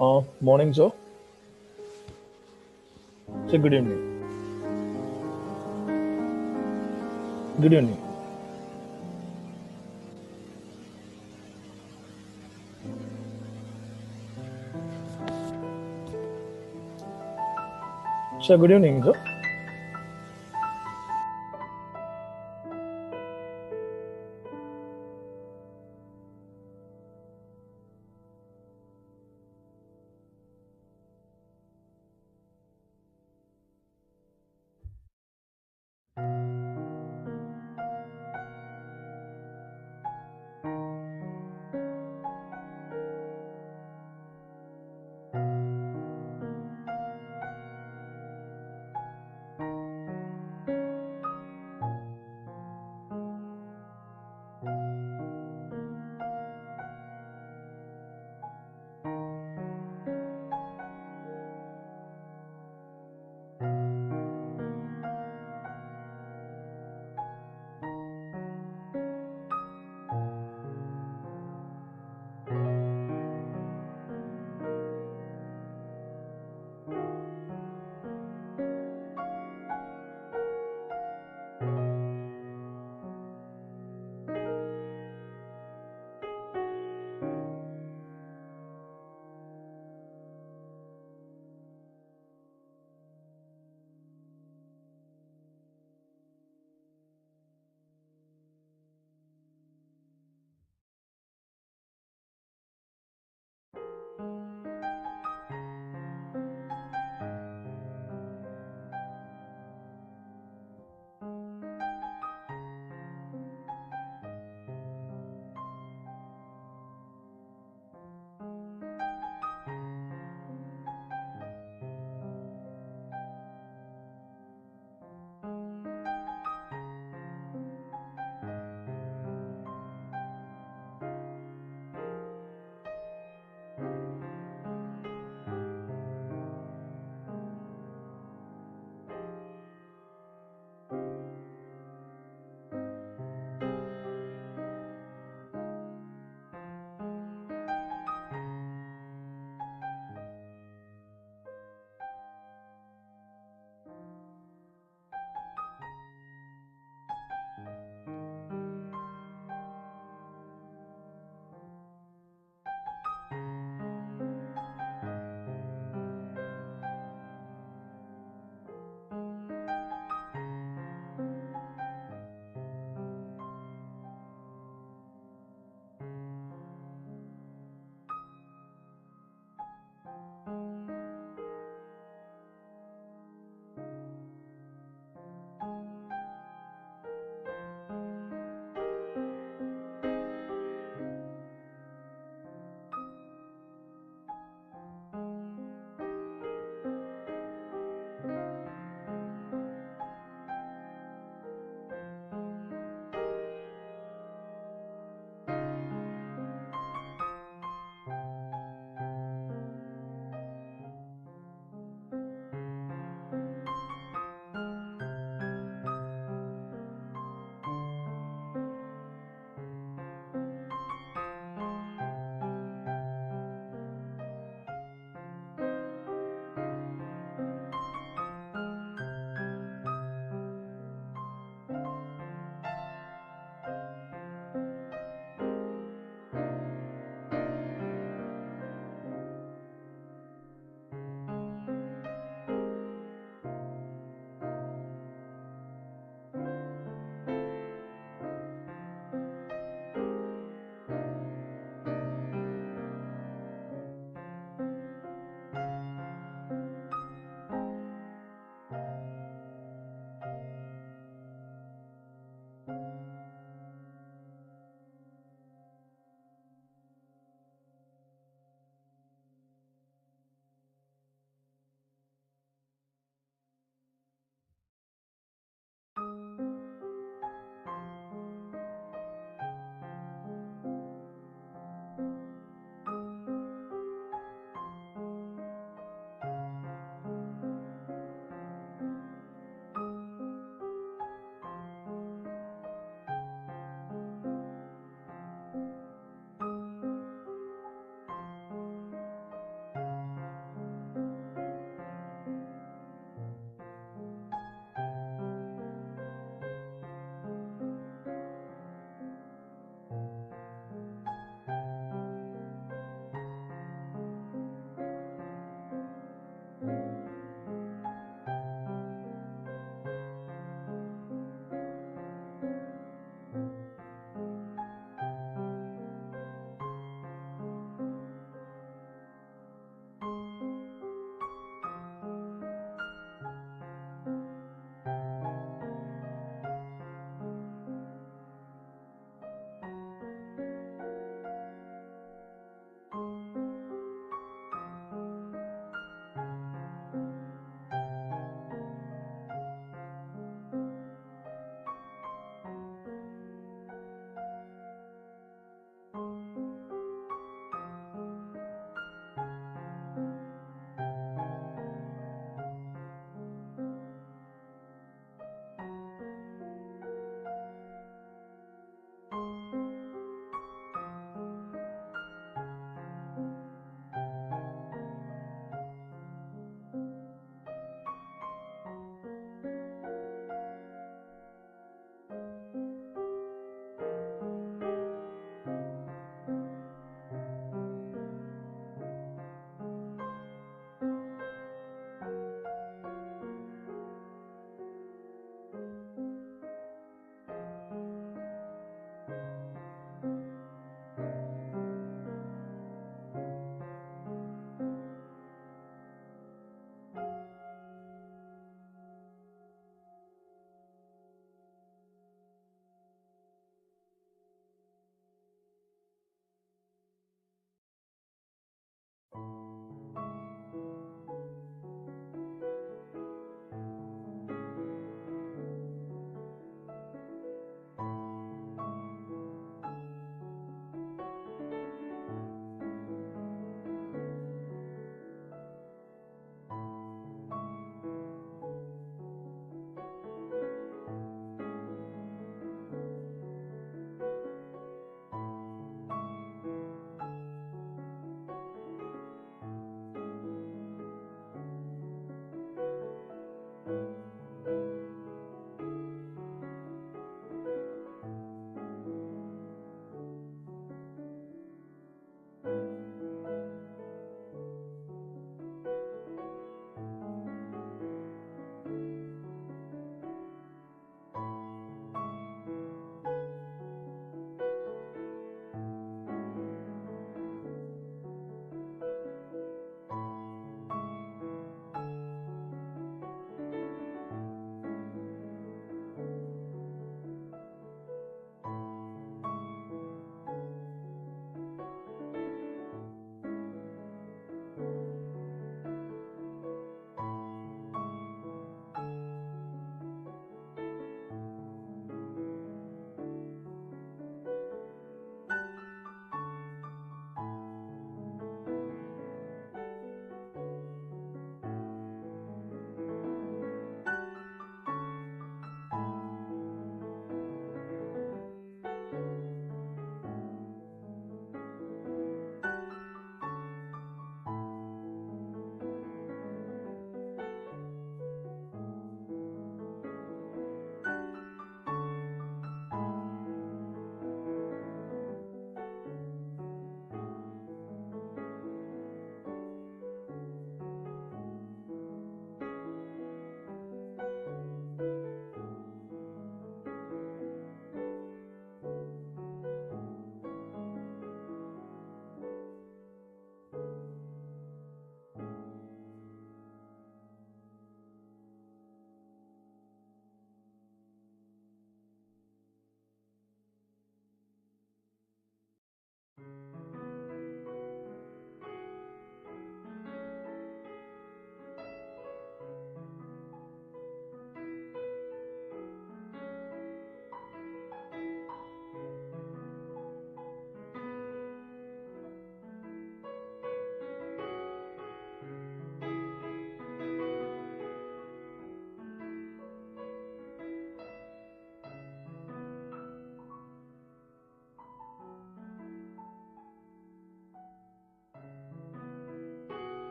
Morning, Joe. Say good evening. Good evening. Say good evening, Joe.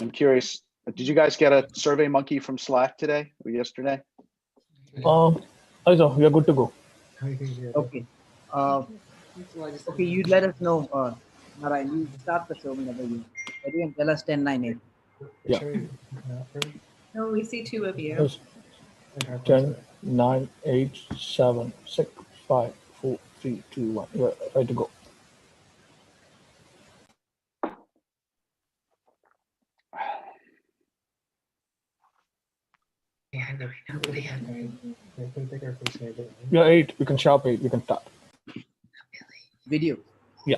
I'm curious, did you guys get a Survey Monkey from Slack today or yesterday? Also, we are good to go. Okay. Okay, you let us know, Narayan, you start the show whenever you ready and tell us 10, 9, 8. Yeah. No, we see two of you. Yes. 10, 9, 8, 7, 6, 5, 4, 3, 2, 1. We're ready to go. Yeah, 8. We can sharp 8. We can start. Video. Yeah.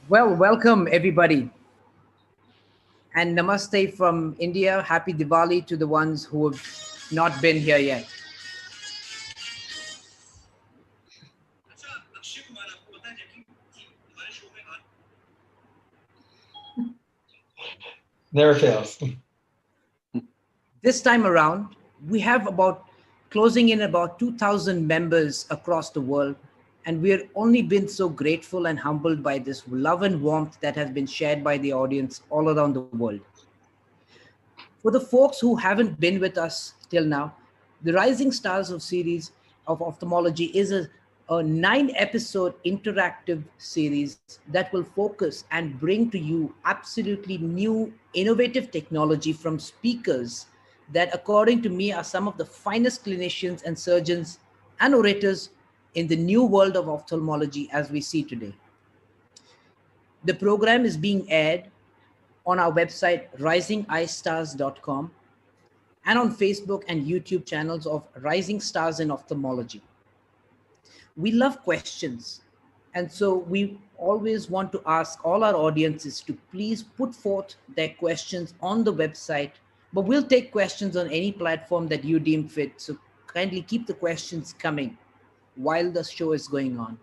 Well, welcome everybody. And namaste from India. Happy Diwali to the ones who have not been here yet. Never fails. This time around, we have closing in about 2,000 members across the world. And we've only been so grateful and humbled by this love and warmth that has been shared by the audience all around the world. For the folks who haven't been with us till now, the Rising Stars of series of Ophthalmology is a 9-episode interactive series that will focus and bring to you absolutely new, innovative technology from speakers that, according to me, are some of the finest clinicians and surgeons and orators in the new world of ophthalmology as we see today. The program is being aired on our website, risingeyestars.com, and on Facebook and YouTube channels of Rising Stars in Ophthalmology. We love questions, and so we always want to ask all our audiences to please put forth their questions on the website, but we'll take questions on any platform that you deem fit, so kindly keep the questions coming while the show is going on.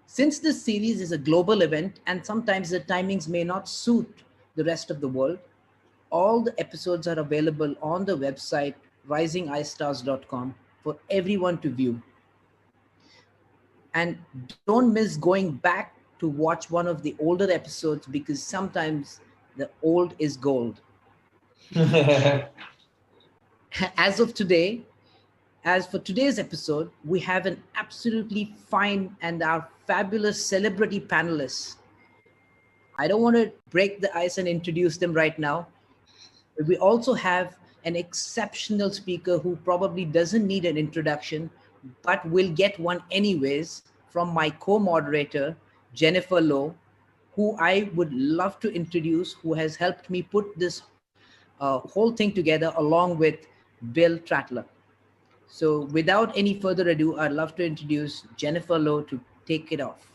Since this series is a global event and sometimes the timings may not suit the rest of the world, all the episodes are available on the website risingeyestars.com for everyone to view. And don't miss going back to watch one of the older episodes, because sometimes the old is gold. As of today, as for today's episode, we have an absolutely fine and our fabulous celebrity panelists. I don't want to break the ice and introduce them right now. But we also have an exceptional speaker who probably doesn't need an introduction, but will get one anyways, from my co-moderator, Jennifer Lowe, who I would love to introduce, who has helped me put this whole thing together along with Bill Trattler. So without any further ado, I'd love to introduce Jennifer Lowe to take it off.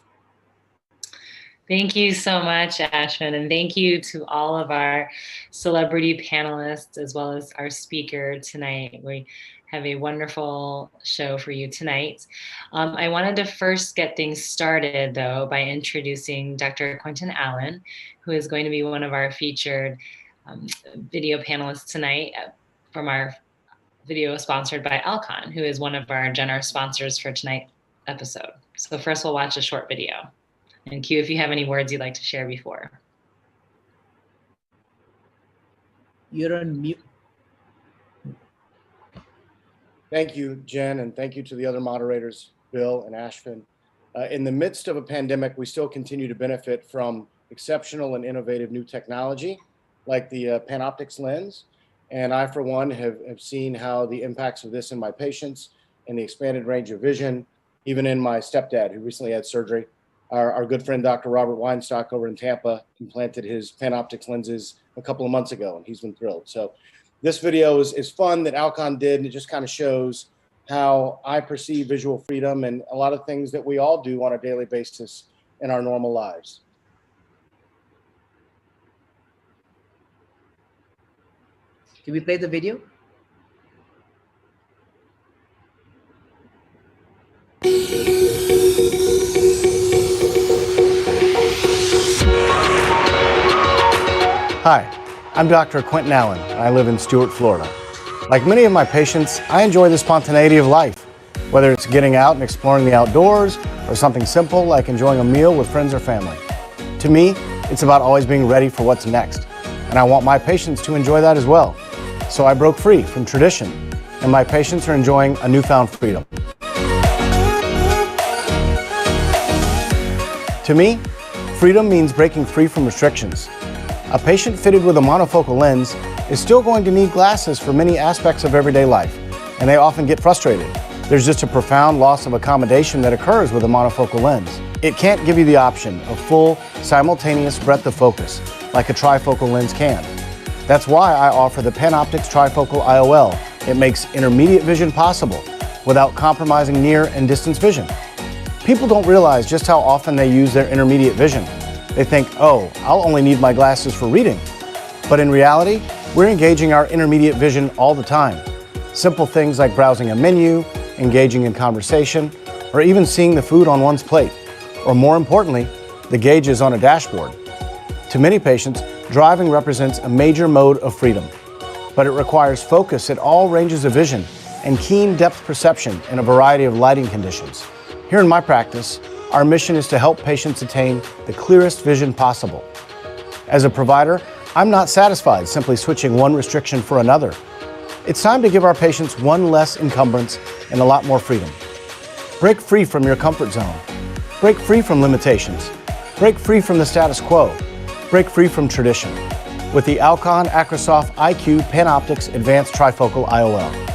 Thank you so much, Ashwin, and thank you to all of our celebrity panelists as well as our speaker tonight. We have a wonderful show for you tonight. I wanted to first get things started, though, by introducing Dr. Quentin Allen, who is going to be one of our featured video panelists tonight from our video sponsored by Alcon, who is one of our generous sponsors for tonight's episode. So first we'll watch a short video. And Q, if you have any words you'd like to share before. You're on mute. Thank you, Jen, and thank you to the other moderators, Bill and Ashvin. In the midst of a pandemic, we still continue to benefit from exceptional and innovative new technology, like the PanOptix lens. And I, for one, have seen how the impacts of this in my patients and the expanded range of vision, even in my stepdad, who recently had surgery. Our good friend, Dr. Robert Weinstock over in Tampa, implanted his PanOptix lenses a couple of months ago, and he's been thrilled. So this video is fun that Alcon did, and it just kind of shows how I perceive visual freedom and a lot of things that we all do on a daily basis in our normal lives. Can we play the video? Hi, I'm Dr. Quentin Allen, and I live in Stuart, Florida. Like many of my patients, I enjoy the spontaneity of life, whether it's getting out and exploring the outdoors or something simple like enjoying a meal with friends or family. To me, it's about always being ready for what's next, and I want my patients to enjoy that as well. So I broke free from tradition, and my patients are enjoying a newfound freedom. To me, freedom means breaking free from restrictions. A patient fitted with a monofocal lens is still going to need glasses for many aspects of everyday life, and they often get frustrated. There's just a profound loss of accommodation that occurs with a monofocal lens. It can't give you the option of full, simultaneous breadth of focus like a trifocal lens can. That's why I offer the PanOptix Trifocal IOL. It makes intermediate vision possible without compromising near and distance vision. People don't realize just how often they use their intermediate vision. They think, oh, I'll only need my glasses for reading. But in reality, we're engaging our intermediate vision all the time. Simple things like browsing a menu, engaging in conversation, or even seeing the food on one's plate. Or more importantly, the gauges on a dashboard. To many patients, driving represents a major mode of freedom. But it requires focus at all ranges of vision and keen depth perception in a variety of lighting conditions. Here in my practice, our mission is to help patients attain the clearest vision possible. As a provider, I'm not satisfied simply switching one restriction for another. It's time to give our patients one less encumbrance and a lot more freedom. Break free from your comfort zone. Break free from limitations. Break free from the status quo. Break free from tradition with the Alcon Acrosoft IQ PanOptix Advanced Trifocal IOL.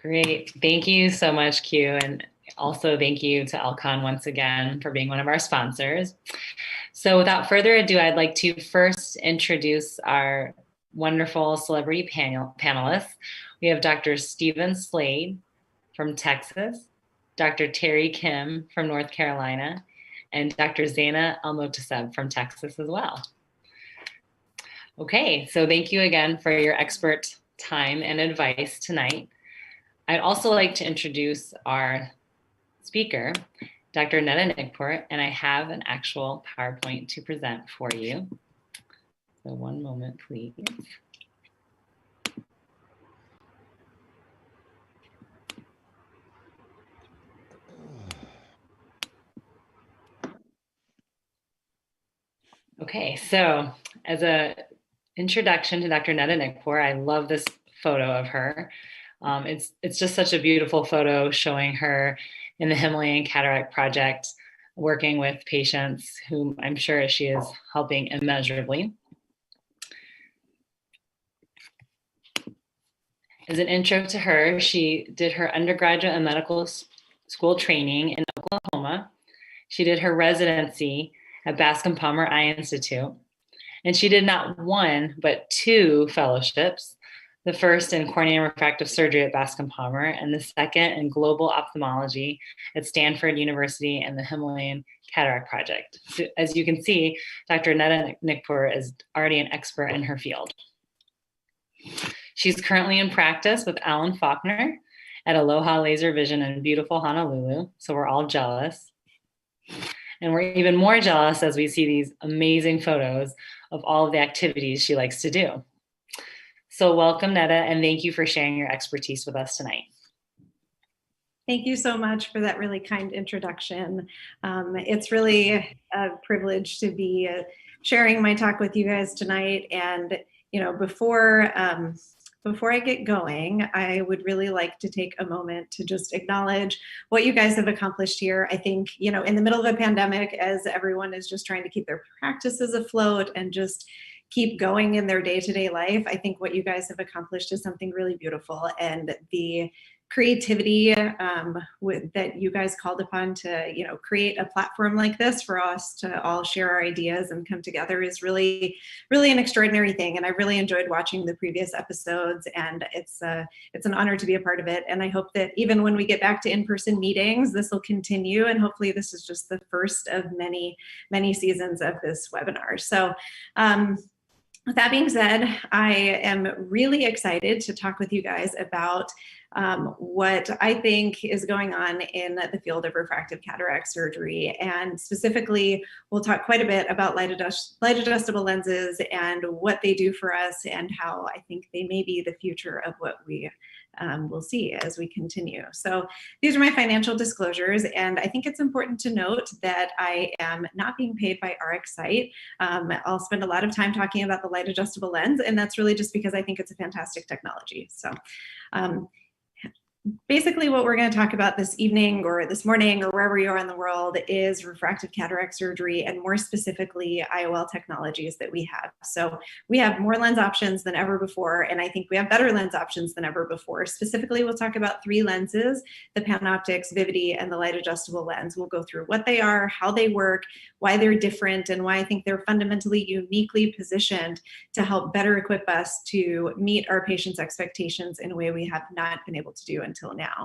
Great. Thank you so much, Q. And also thank you to Alcon once again for being one of our sponsors. So without further ado, I'd like to first introduce our wonderful celebrity panelists. We have Dr. Stephen Slade from Texas, Dr. Terry Kim from North Carolina, and Dr. Zaina Almotaseb from Texas as well. Okay, so thank you again for your expert time and advice tonight. I'd also like to introduce our speaker, Dr. Netta Nickport, and I have an actual PowerPoint to present for you. So one moment, please. Okay, so as an introduction to Dr. Netta Nickport, I love this photo of her. It's just such a beautiful photo showing her in the Himalayan Cataract Project, working with patients whom I'm sure she is helping immeasurably. As an intro to her, she did her undergraduate and medical school training in Oklahoma. She did her residency at Bascom Palmer Eye Institute. And she did not one, but two fellowships. The first in cornea and refractive surgery at Bascom Palmer, and the second in global ophthalmology at Stanford University and the Himalayan Cataract Project. So as you can see, Dr. Netta Nickport is already an expert in her field. She's currently in practice with Alan Faulkner at Aloha Laser Vision in beautiful Honolulu, so we're all jealous. And we're even more jealous as we see these amazing photos of all of the activities she likes to do. So welcome, Netta, and thank you for sharing your expertise with us tonight. Thank you so much for that really kind introduction. It's really a privilege to be sharing my talk with you guys tonight. And before I get going, I would really like to take a moment to just acknowledge what you guys have accomplished here. I think, in the middle of a pandemic, as everyone is just trying to keep their practices afloat and just keep going in their day-to-day life, I think what you guys have accomplished is something really beautiful. And the creativity that you guys called upon to create a platform like this for us to all share our ideas and come together is really an extraordinary thing. And I really enjoyed watching the previous episodes, and it's an honor to be a part of it. And I hope that even when we get back to in-person meetings, this will continue, and hopefully this is just the first of many seasons of this webinar. So with that being said, I am really excited to talk with you guys about what I think is going on in the field of refractive cataract surgery. And specifically, we'll talk quite a bit about light adjustable lenses and what they do for us and how I think they may be the future of what we will see as we continue. So these are my financial disclosures, and I think it's important to note that I am not being paid by RxSight. I'll spend a lot of time talking about the light adjustable lens, and that's really just because I think it's a fantastic technology. So basically what we're going to talk about this evening or this morning or wherever you are in the world is refractive cataract surgery, and more specifically IOL technologies that we have. So we have more lens options than ever before, and I think we have better lens options than ever before. Specifically, we'll talk about 3 lenses: the PanOptix, Vivity, and the light adjustable lens. We'll go through what they are, how they work, why they're different, and why I think they're fundamentally uniquely positioned to help better equip us to meet our patients' expectations in a way we have not been able to do until now.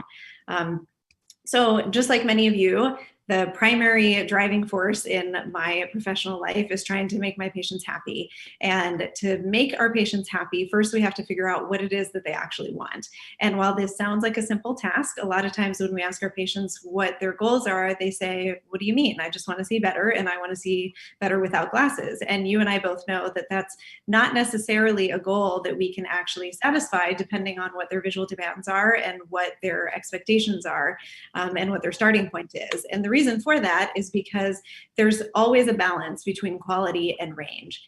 So just like many of you, the primary driving force in my professional life is trying to make my patients happy. And to make our patients happy, first we have to figure out what it is that they actually want. And while this sounds like a simple task, a lot of times when we ask our patients what their goals are, they say, "What do you mean? I just want to see better, and I want to see better without glasses." And you and I both know that that's not necessarily a goal that we can actually satisfy, depending on what their visual demands are and what their expectations are, and what their starting point is. And the reason for that is because there's always a balance between quality and range.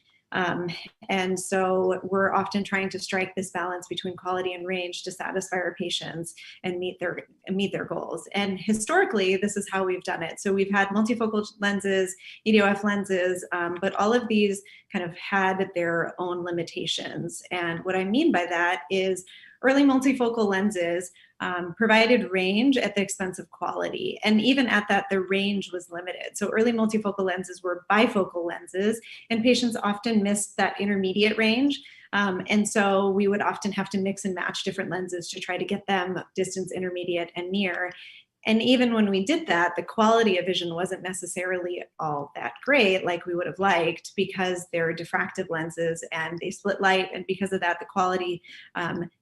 And so we're often trying to strike this balance between quality and range to satisfy our patients and meet their goals. And historically, this is how we've done it. So we've had multifocal lenses, EDOF lenses, but all of these kind of had their own limitations. And what I mean by that is early multifocal lenses provided range at the expense of quality. And even at that, the range was limited. So early multifocal lenses were bifocal lenses, and patients often missed that intermediate range. And so we would often have to mix and match different lenses to try to get them distance, intermediate, and near. And even when we did that, the quality of vision wasn't necessarily all that great like we would have liked, because they're diffractive lenses and they split light. And because of that, the quality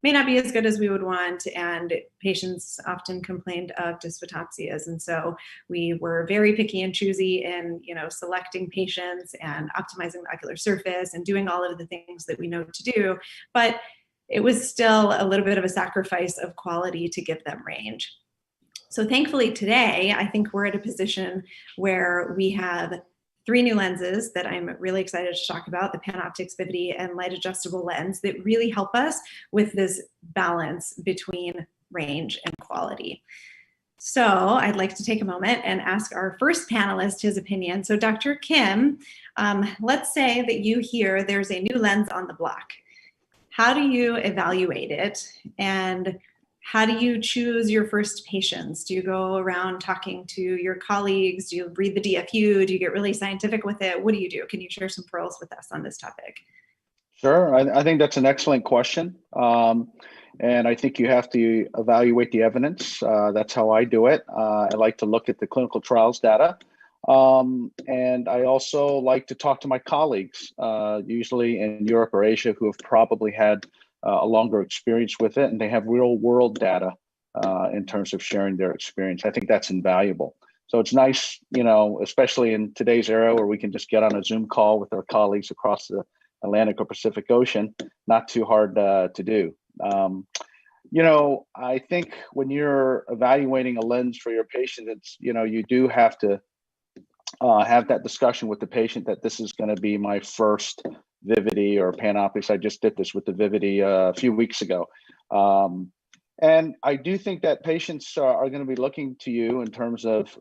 may not be as good as we would want. And patients often complained of dysphotopsias. And so we were very picky and choosy in, selecting patients and optimizing the ocular surface and doing all of the things that we know to do. But it was still a little bit of a sacrifice of quality to give them range. So thankfully today, I think we're at a position where we have 3 new lenses that I'm really excited to talk about: the PanOptix, Vivity, and light adjustable lens, that really help us with this balance between range and quality. So I'd like to take a moment and ask our first panelist his opinion. So Dr. Kim, let's say that you hear there's a new lens on the block. How do you evaluate it? And how do you choose your first patients? Do you go around talking to your colleagues? Do you read the DFU? Do you get really scientific with it? What do you do? Can you share some pearls with us on this topic? Sure. I think that's an excellent question. And I think you have to evaluate the evidence. That's how I do it. I like to look at the clinical trials data. And I also like to talk to my colleagues, usually in Europe or Asia, who have probably had a longer experience with it, and they have real world data in terms of sharing their experience. I think that's invaluable. So it's nice, especially in today's era where we can just get on a Zoom call with our colleagues across the Atlantic or Pacific Ocean, not too hard to do. I think when you're evaluating a lens for your patient, it's, you do have to have that discussion with the patient that this is going to be my first Vivity or PanOptix. I just did this with the Vivity a few weeks ago. And I do think that patients are going to be looking to you in terms of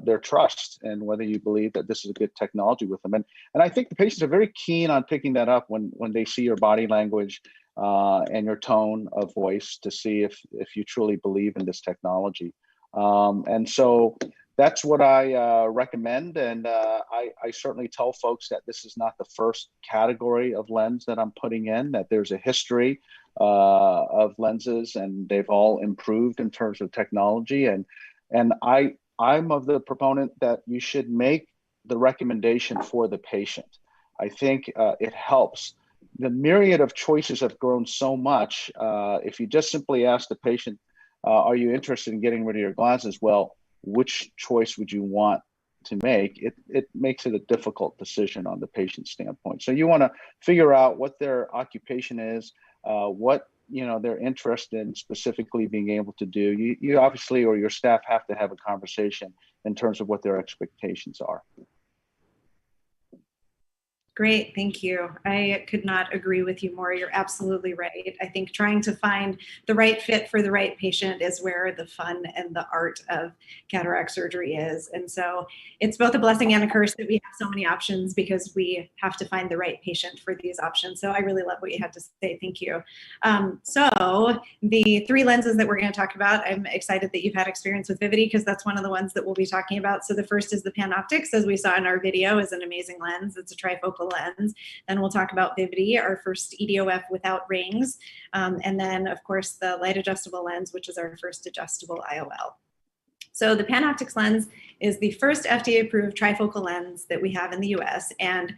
their trust and whether you believe that this is a good technology with them. And I think the patients are very keen on picking that up when they see your body language and your tone of voice to see if you truly believe in this technology. And so that's what I recommend. And I certainly tell folks that this is not the first category of lens that I'm putting in, that there's a history of lenses and they've all improved in terms of technology. And I'm of the proponent that you should make the recommendation for the patient. I think it helps. The myriad of choices have grown so much. If you just simply ask the patient, are you interested in getting rid of your glasses? Well, which choice would you want to make? It makes it a difficult decision on the patient standpoint. So you want to figure out what their occupation is, what they're interested in specifically being able to do. You obviously, or your staff, have to have a conversation in terms of what their expectations are. Great, thank you. I could not agree with you more. You're absolutely right. I think trying to find the right fit for the right patient is where the fun and the art of cataract surgery is. And so it's both a blessing and a curse that we have so many options because we have to find the right patient for these options. So I really love what you had to say. Thank you. So the 3 lenses that we're going to talk about, I'm excited that you've had experience with Vivity because that's one of the ones that we'll be talking about. So the first is the PanOptix, as we saw in our video, is an amazing lens. It's a trifocal lens. Then we'll talk about Vivity, our first EDOF without rings. And then, of course, the light adjustable lens, which is our first adjustable IOL. So the PanOptix lens is the first FDA-approved trifocal lens that we have in the US. And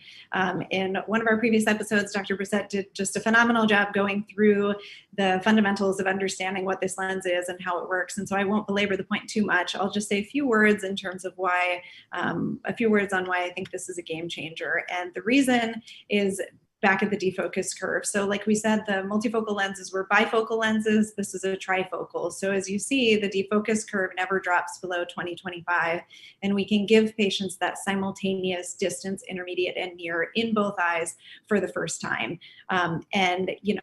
in one of our previous episodes, Dr. Brissett did just a phenomenal job going through the fundamentals of understanding what this lens is and how it works. And so I won't belabor the point too much. I'll just say a few words in terms of why, on why I think this is a game changer. And the reason is back at the defocus curve. So like we said, the multifocal lenses were bifocal lenses. This is a trifocal. So as you see, the defocus curve never drops below 20/25, and we can give patients that simultaneous distance, intermediate and near in both eyes for the first time. And in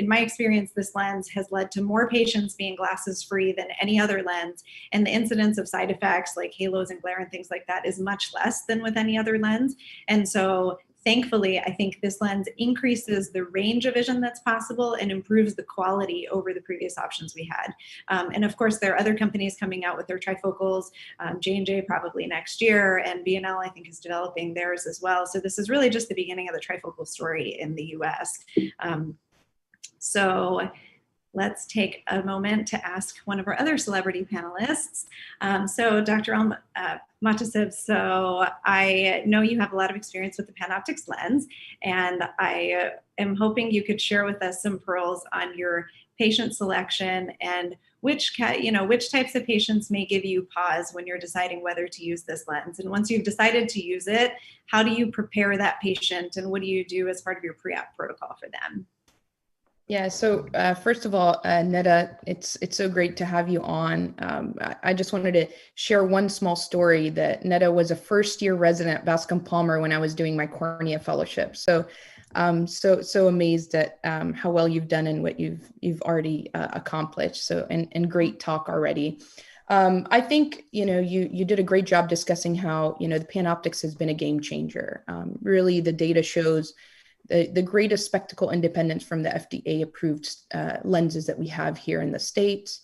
my experience, this lens has led to more patients being glasses free than any other lens. And the incidence of side effects like halos and glare and things like that is much less than with any other lens. And so thankfully, I think this lens increases the range of vision that's possible and improves the quality over the previous options we had. And of course, there are other companies coming out with their trifocals, J&J probably next year, and B&L I think is developing theirs as well. So this is really just the beginning of the trifocal story in the US. So let's take a moment to ask one of our other celebrity panelists. So Dr. Matasev, so I know you have a lot of experience with the PanOptix lens, and I am hoping you could share with us some pearls on your patient selection and which types of patients may give you pause when you're deciding whether to use this lens. And once you've decided to use it, how do you prepare that patient and what do you do as part of your pre-op protocol for them? Yeah, so first of all, Neda, it's so great to have you on. I just wanted to share one small story that Neda was a first-year resident at Bascom Palmer when I was doing my cornea fellowship. So so amazed at how well you've done and what you've already accomplished. So and great talk already. I think you did a great job discussing how the PanOptix has been a game changer. Really, the data shows the greatest spectacle independence from the FDA approved lenses that we have here in the States.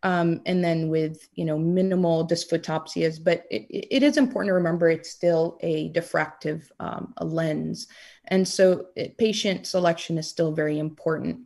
And then with, minimal dysphotopsias, but it is important to remember it's still a diffractive a lens. And so patient selection is still very important.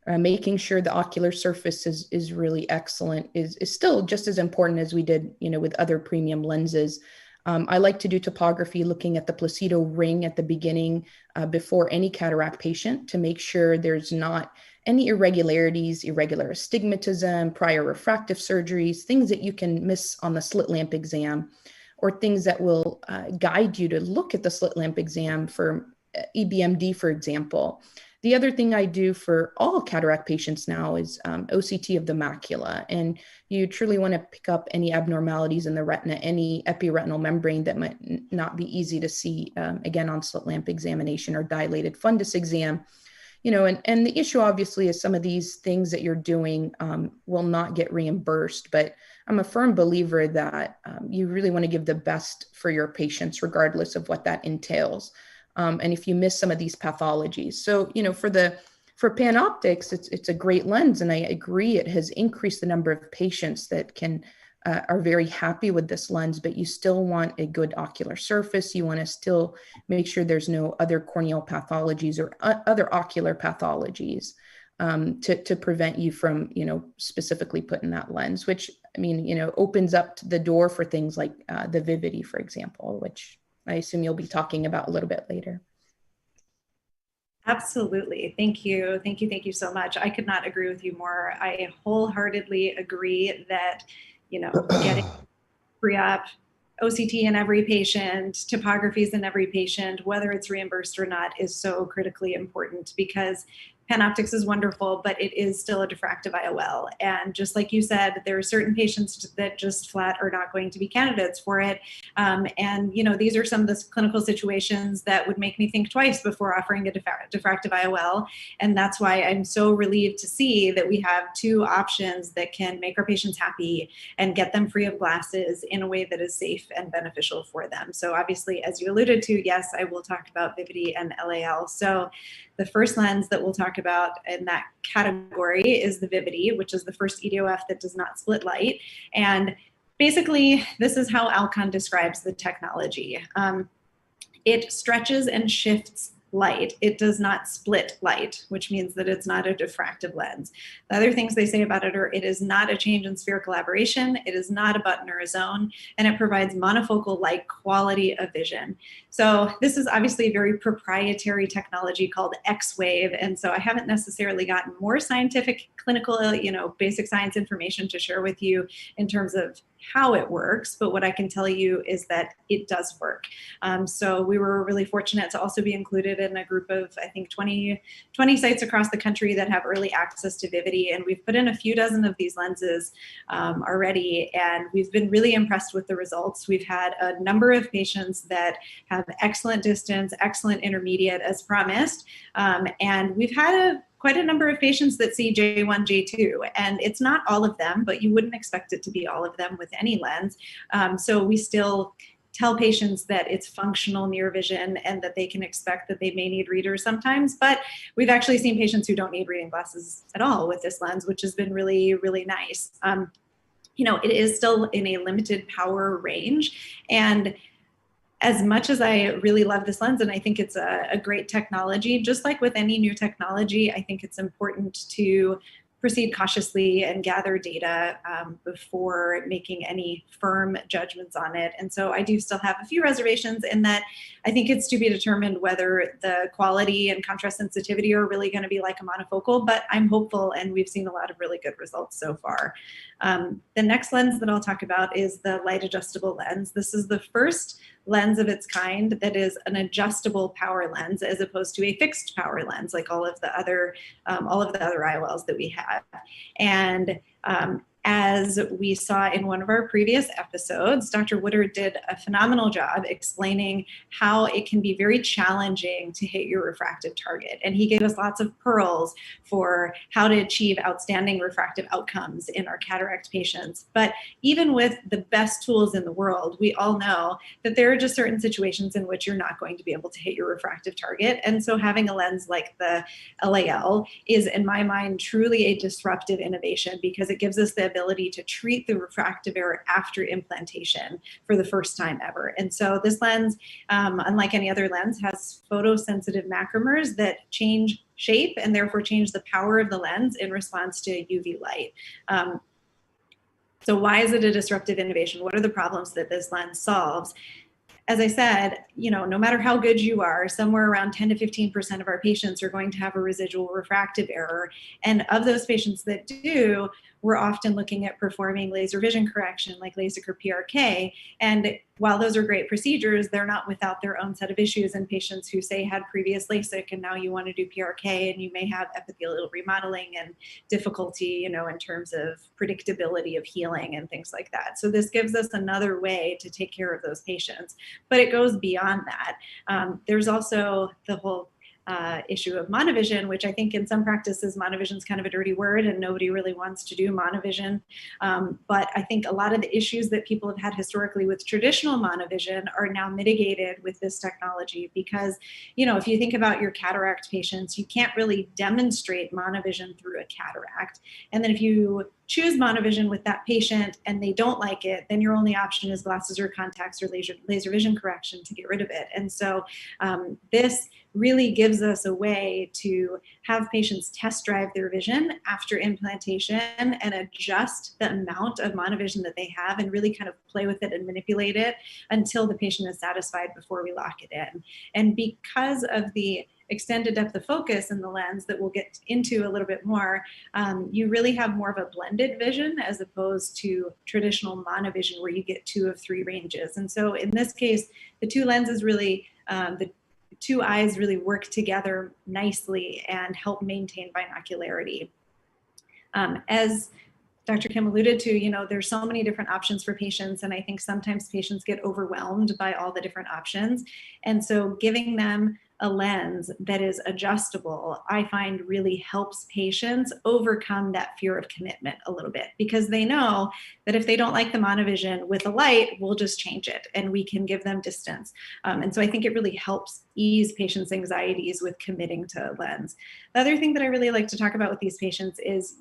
Making sure the ocular surface is really excellent is still just as important as we did, with other premium lenses. I like to do topography looking at the placido ring at the beginning before any cataract patient to make sure there's not any irregularities, irregular astigmatism, prior refractive surgeries, things that you can miss on the slit lamp exam, or things that will guide you to look at the slit lamp exam for EBMD, for example. The other thing I do for all cataract patients now is OCT of the macula. And you truly want to pick up any abnormalities in the retina, any epiretinal membrane that might not be easy to see, again, on slit lamp examination or dilated fundus exam. You know, and the issue obviously is some of these things that you're doing will not get reimbursed, but I'm a firm believer that you really want to give the best for your patients, regardless of what that entails. And if you miss some of these pathologies. So, you know, for PanOptix, it's a great lens. And I agree, it has increased the number of patients that are very happy with this lens, but you still want a good ocular surface. You want to still make sure there's no other corneal pathologies or other ocular pathologies to prevent you from, you know, specifically putting that lens, which, I mean, you know, opens up the door for things like the Vivity, for example, which I assume you'll be talking about a little bit later. Absolutely. Thank you. Thank you. Thank you so much. I could not agree with you more. I wholeheartedly agree that, you know, getting pre-op OCT in every patient, topographies in every patient, whether it's reimbursed or not, is so critically important, because PanOptix is wonderful, but it is still a diffractive IOL. And just like you said, there are certain patients that just flat are not going to be candidates for it. And, you know, these are some of the clinical situations that would make me think twice before offering a diffractive IOL. And that's why I'm so relieved to see that we have two options that can make our patients happy and get them free of glasses in a way that is safe and beneficial for them. So obviously, as you alluded to, yes, I will talk about Vivity and LAL. So the first lens that we'll talk about in that category is the Vivity, which is the first EDOF that does not split light. And basically, this is how Alcon describes the technology. It stretches and shifts light. It does not split light, which means that it's not a diffractive lens. The other things they say about it are it is not a change in spherical aberration, it is not a button or a zone, and it provides monofocal-like quality of vision. So this is obviously a very proprietary technology called X-Wave, and so I haven't necessarily gotten more scientific, clinical, you know, basic science information to share with you in terms of how it works, but what I can tell you is that it does work. So we were really fortunate to also be included in a group of, I think, 20 sites across the country that have early access to Vivity, and we've put in a few dozen of these lenses already, and we've been really impressed with the results. We've had a number of patients that have excellent distance, excellent intermediate as promised, and we've had quite a number of patients that see J1, J2, and it's not all of them, but you wouldn't expect it to be all of them with any lens. So we still tell patients that it's functional near vision and that they can expect that they may need readers sometimes, but we've actually seen patients who don't need reading glasses at all with this lens, which has been really, really nice. You know, it is still in a limited power range, and as much as I really love this lens and I think it's a great technology, just like with any new technology, I think it's important to proceed cautiously and gather data before making any firm judgments on it. And so I do still have a few reservations in that I think it's to be determined whether the quality and contrast sensitivity are really going to be like a monofocal, but I'm hopeful and we've seen a lot of really good results so far. The next lens that I'll talk about is the light adjustable lens. This is the first lens of its kind that is an adjustable power lens as opposed to a fixed power lens like all of the other IOLs that we have. And as we saw in one of our previous episodes, Dr. Woodard did a phenomenal job explaining how it can be very challenging to hit your refractive target. And he gave us lots of pearls for how to achieve outstanding refractive outcomes in our cataract patients. But even with the best tools in the world, we all know that there are just certain situations in which you're not going to be able to hit your refractive target. And so having a lens like the LAL is, in my mind, truly a disruptive innovation because it gives us the ability to treat the refractive error after implantation for the first time ever. And so this lens, unlike any other lens, has photosensitive macromers that change shape and therefore change the power of the lens in response to UV light. So why is it a disruptive innovation? What are the problems that this lens solves? As I said, no matter how good you are, somewhere around 10 to 15% of our patients are going to have a residual refractive error. And of those patients that do, we're often looking at performing laser vision correction like LASIK or PRK. And while those are great procedures, they're not without their own set of issues in patients who say had previous LASIK and now you want to do PRK, and you may have epithelial remodeling and difficulty, in terms of predictability of healing and things like that. So this gives us another way to take care of those patients. But it goes beyond that. There's also the whole issue of monovision, which I think in some practices, monovision is kind of a dirty word and nobody really wants to do monovision. But I think a lot of the issues that people have had historically with traditional monovision are now mitigated with this technology because, if you think about your cataract patients, you can't really demonstrate monovision through a cataract. And then if you choose monovision with that patient and they don't like it, then your only option is glasses or contacts or laser vision correction to get rid of it. And so this really gives us a way to have patients test drive their vision after implantation and adjust the amount of monovision that they have and really kind of play with it and manipulate it until the patient is satisfied before we lock it in. And because of the extended depth of focus in the lens that we'll get into a little bit more, you really have more of a blended vision as opposed to traditional monovision where you get 2 of 3 ranges. And so in this case, the two lenses really, the two eyes really work together nicely and help maintain binocularity. As Dr. Kim alluded to, there's so many different options for patients, and I think sometimes patients get overwhelmed by all the different options. And so giving them a lens that is adjustable, I find really helps patients overcome that fear of commitment a little bit, because they know that if they don't like the monovision with a light, we'll just change it and we can give them distance. And so I think it really helps ease patients' anxieties with committing to a lens. The other thing that I really like to talk about with these patients is,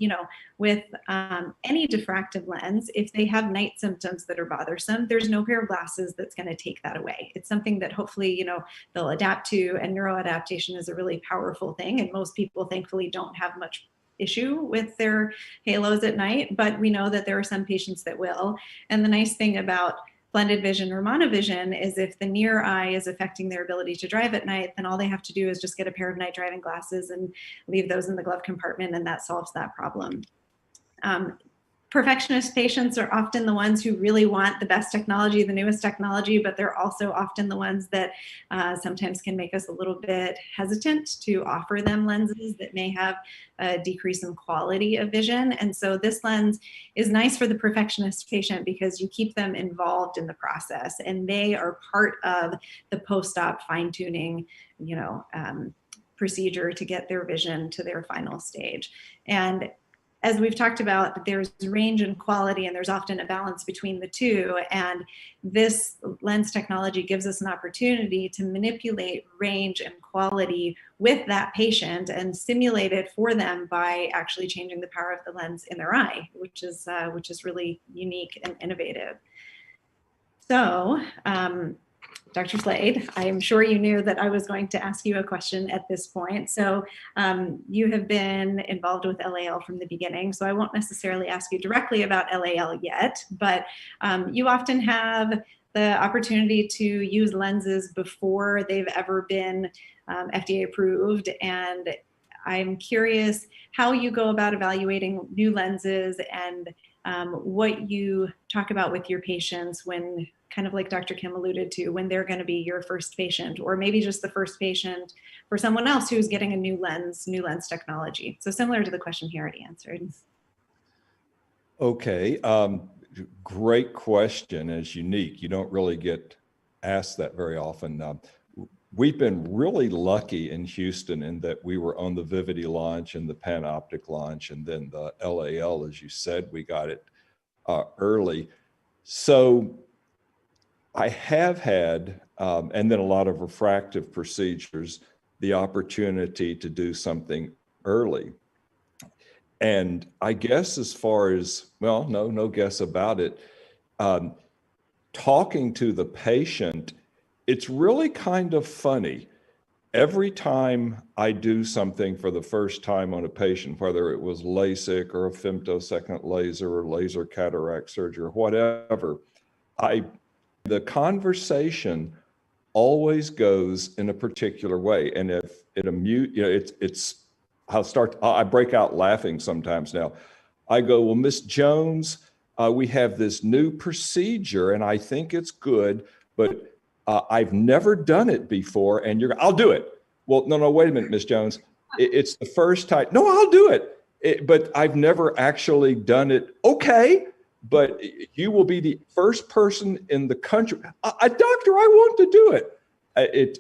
with any diffractive lens, if they have night symptoms that are bothersome, there's no pair of glasses that's going to take that away. It's something that hopefully, they'll adapt to, and neuroadaptation is a really powerful thing. And most people thankfully don't have much issue with their halos at night, but we know that there are some patients that will. And the nice thing about blended vision or monovision is if the near eye is affecting their ability to drive at night, then all they have to do is just get a pair of night driving glasses and leave those in the glove compartment, and that solves that problem. Perfectionist patients are often the ones who really want the best technology, the newest technology, but they're also often the ones that sometimes can make us a little bit hesitant to offer them lenses that may have a decrease in quality of vision. And so this lens is nice for the perfectionist patient because you keep them involved in the process and they are part of the post-op fine-tuning, procedure to get their vision to their final stage. And as we've talked about, there's range and quality, and there's often a balance between the two. And this lens technology gives us an opportunity to manipulate range and quality with that patient and simulate it for them by actually changing the power of the lens in their eye, which is really unique and innovative. So, Dr. Slade, I'm sure you knew that I was going to ask you a question at this point. So you have been involved with LAL from the beginning, so I won't necessarily ask you directly about LAL yet, but you often have the opportunity to use lenses before they've ever been FDA approved. And I'm curious how you go about evaluating new lenses and what you talk about with your patients when, kind of like Dr. Kim alluded to, when they're going to be your first patient, or maybe just the first patient for someone else who's getting a new lens technology. So similar to the question he already answered. Okay, great question. It's unique. You don't really get asked that very often. We've been really lucky in Houston in that we were on the Vivity launch and the Panoptic launch, and then the LAL, as you said, we got it early. So I have had, and then a lot of refractive procedures, the opportunity to do something early. And I guess as far as, well, no guess about it, talking to the patient, it's really kind of funny. every time I do something for the first time on a patient, whether it was LASIK or a femtosecond laser or laser cataract surgery or whatever, the conversation always goes in a particular way. And if it I break out laughing sometimes now. I go, well, Miss Jones, we have this new procedure and I think it's good, but I've never done it before. And I'll do it. Well, no, wait a minute, Miss Jones. It's the first time. No, I'll do it. But I've never actually done it. Okay. But you will be the first person in the country. Doctor, I want to do it.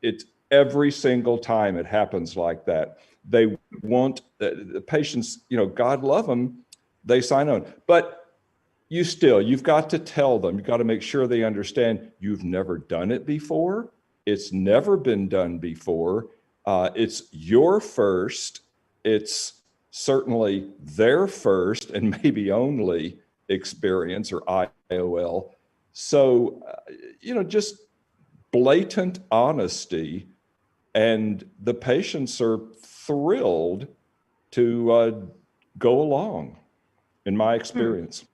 It's every single time it happens like that. They want the patients, God love them, they sign on. But you've got to tell them, you've got to make sure they understand you've never done it before. It's never been done before. It's your first. It's certainly their first and maybe only experience or IOL. So, just blatant honesty, and the patients are thrilled to go along, in my experience.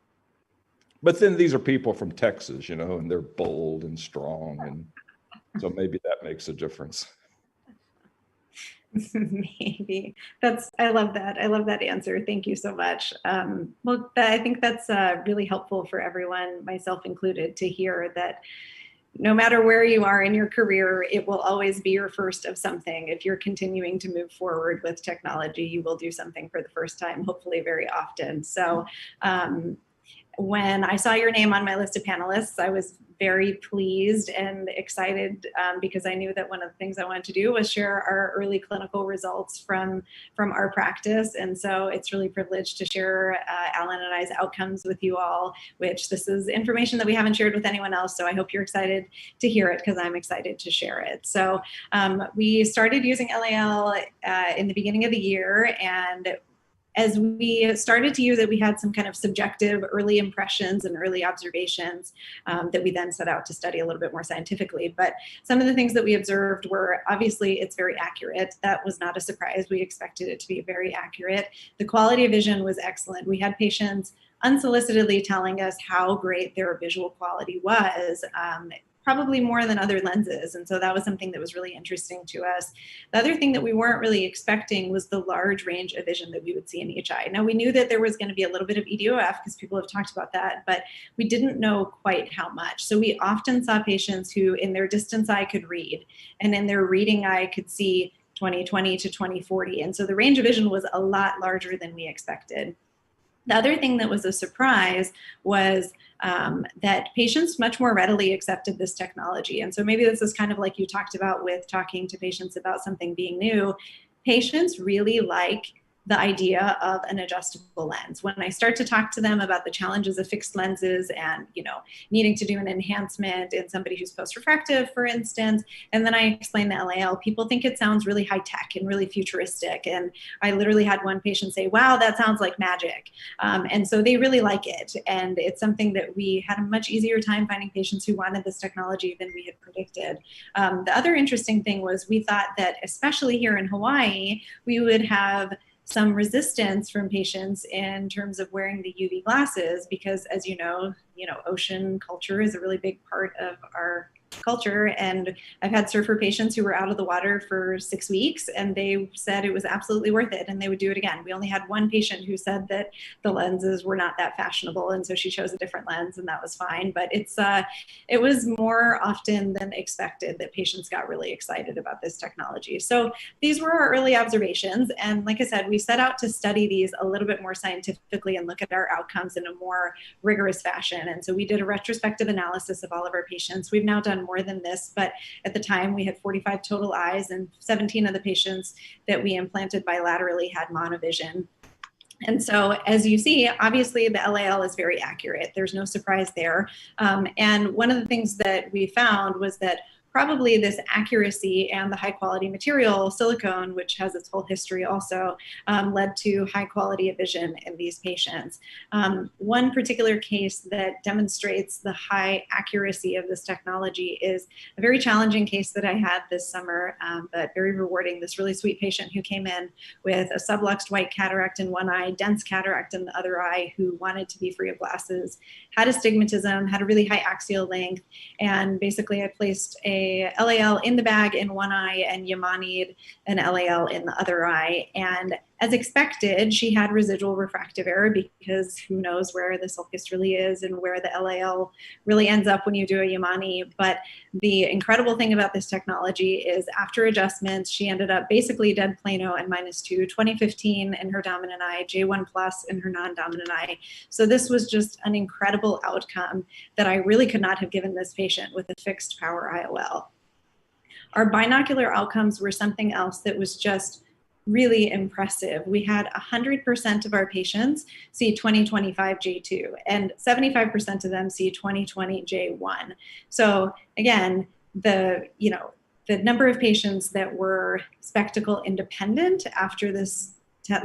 But then these are people from Texas, and they're bold and strong, and so maybe that makes a difference. Maybe. I love that. I love that answer. Thank you so much. Well, I think that's really helpful for everyone, myself included, to hear that no matter where you are in your career, it will always be your first of something. If you're continuing to move forward with technology, you will do something for the first time, hopefully very often. So when I saw your name on my list of panelists, I was very pleased and excited because I knew that one of the things I wanted to do was share our early clinical results from our practice. And so it's really privileged to share Alan and I's outcomes with you all, which this is information that we haven't shared with anyone else. So I hope you're excited to hear it because I'm excited to share it. So we started using LAL in the beginning of the year, and as we started to use it, we had some kind of subjective early impressions and early observations that we then set out to study a little bit more scientifically. But some of the things that we observed were, obviously, it's very accurate. That was not a surprise. We expected it to be very accurate. The quality of vision was excellent. We had patients unsolicitedly telling us how great their visual quality was, probably more than other lenses. And so that was something that was really interesting to us. The other thing that we weren't really expecting was the large range of vision that we would see in each eye. Now, we knew that there was going to be a little bit of EDOF because people have talked about that, but we didn't know quite how much. So we often saw patients who in their distance eye could read, and in their reading eye could see 20/20 to 20/40. And so the range of vision was a lot larger than we expected. The other thing that was a surprise was that patients much more readily accepted this technology. And so maybe this is kind of like you talked about with talking to patients about something being new. Patients really like the idea of an adjustable lens. When I start to talk to them about the challenges of fixed lenses and, needing to do an enhancement in somebody who's post-refractive, for instance, and then I explain the LAL, people think it sounds really high-tech and really futuristic. And I literally had one patient say, wow, that sounds like magic. And so they really like it. And it's something that we had a much easier time finding patients who wanted this technology than we had predicted. The other interesting thing was we thought that, especially here in Hawaii, we would have some resistance from patients in terms of wearing the UV glasses because, as you know, ocean culture is a really big part of our culture. And I've had surfer patients who were out of the water for 6 weeks and they said it was absolutely worth it and they would do it again. We only had one patient who said that the lenses were not that fashionable and so she chose a different lens and that was fine. But it was more often than expected that patients got really excited about this technology. So these were our early observations. And like I said, we set out to study these a little bit more scientifically and look at our outcomes in a more rigorous fashion. And so we did a retrospective analysis of all of our patients. We've now done more than this, but at the time we had 45 total eyes and 17 of the patients that we implanted bilaterally had monovision. And so as you see, obviously the LAL is very accurate. There's no surprise there. And one of the things that we found was that probably this accuracy and the high quality material, silicone, which has its whole history also, led to high quality of vision in these patients. One particular case that demonstrates the high accuracy of this technology is a very challenging case that I had this summer, but very rewarding. This really sweet patient who came in with a subluxed white cataract in one eye, dense cataract in the other eye, who wanted to be free of glasses, had astigmatism, had a really high axial length, and basically I placed a LAL in the bag in one eye and Yamani'd an LAL in the other eye. And as expected, she had residual refractive error, because who knows where the sulcus really is and where the LAL really ends up when you do a Yamani. But the incredible thing about this technology is after adjustments, she ended up basically dead plano and -2, 20/15 in her dominant eye, J1 plus in her non-dominant eye. So this was just an incredible outcome that I really could not have given this patient with a fixed power IOL. Our binocular outcomes were something else that was just really impressive. We had 100% of our patients see 20/25 J2, and 75% of them see 20/20 J1. So again, the number of patients that were spectacle independent after this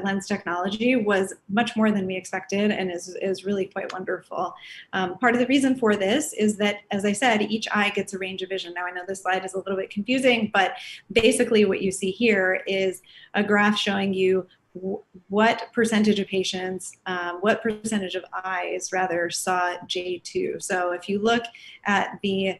lens technology was much more than we expected, and is really quite wonderful. Part of the reason for this is that, as I said, each eye gets a range of vision. Now I know this slide is a little bit confusing, but basically what you see here is a graph showing you what percentage of patients, what percentage of eyes rather saw J2. So if you look at the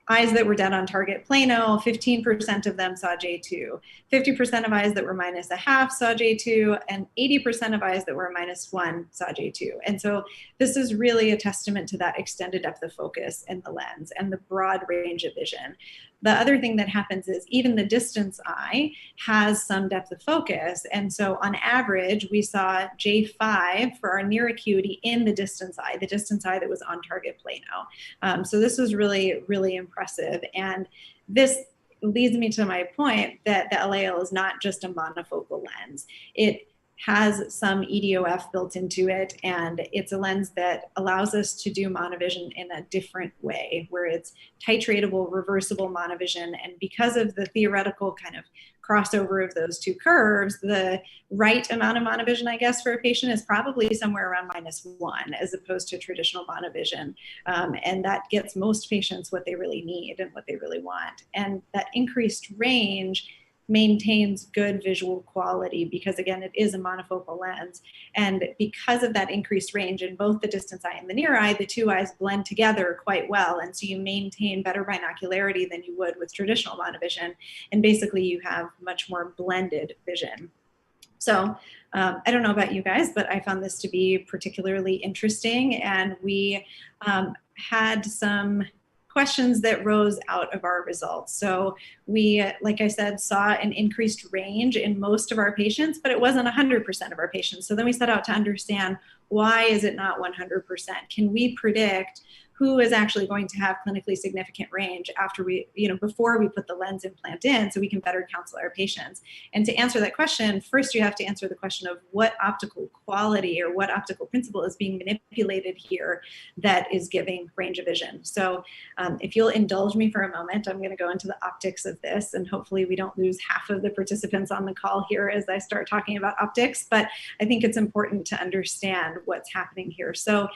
eyes that were dead on target plano, 15% of them saw J2. 50% of eyes that were -0.5 saw J2, and 80% of eyes that were -1 saw J2. And so this is really a testament to that extended depth of focus in the lens and the broad range of vision. The other thing that happens is even the distance eye has some depth of focus. And so on average, we saw J5 for our near acuity in the distance eye that was on target plano. So this was really, really impressive. And this leads me to my point that the LAL is not just a monofocal lens. It has some EDOF built into it, and it's a lens that allows us to do monovision in a different way, where it's titratable, reversible monovision. And because of the theoretical kind of crossover of those two curves, the right amount of monovision, I guess, for a patient is probably somewhere around -1, as opposed to traditional monovision. And that gets most patients what they really need and what they really want. And that increased range maintains good visual quality, because again, it is a monofocal lens. And because of that increased range in both the distance eye and the near eye, the two eyes blend together quite well. And so you maintain better binocularity than you would with traditional monovision. And basically you have much more blended vision. So I don't know about you guys, but I found this to be particularly interesting. And we had some questions that rose out of our results. So we, like I said, saw an increased range in most of our patients, but it wasn't 100% of our patients. So then we set out to understand, why is it not 100%? Can we predict who is actually going to have clinically significant range after we, before we put the lens implant in, so we can better counsel our patients? And to answer that question, first you have to answer the question of what optical quality or what optical principle is being manipulated here that is giving range of vision. So if you'll indulge me for a moment, I'm going to go into the optics of this, and hopefully we don't lose half of the participants on the call here as I start talking about optics, but I think it's important to understand what's happening here. So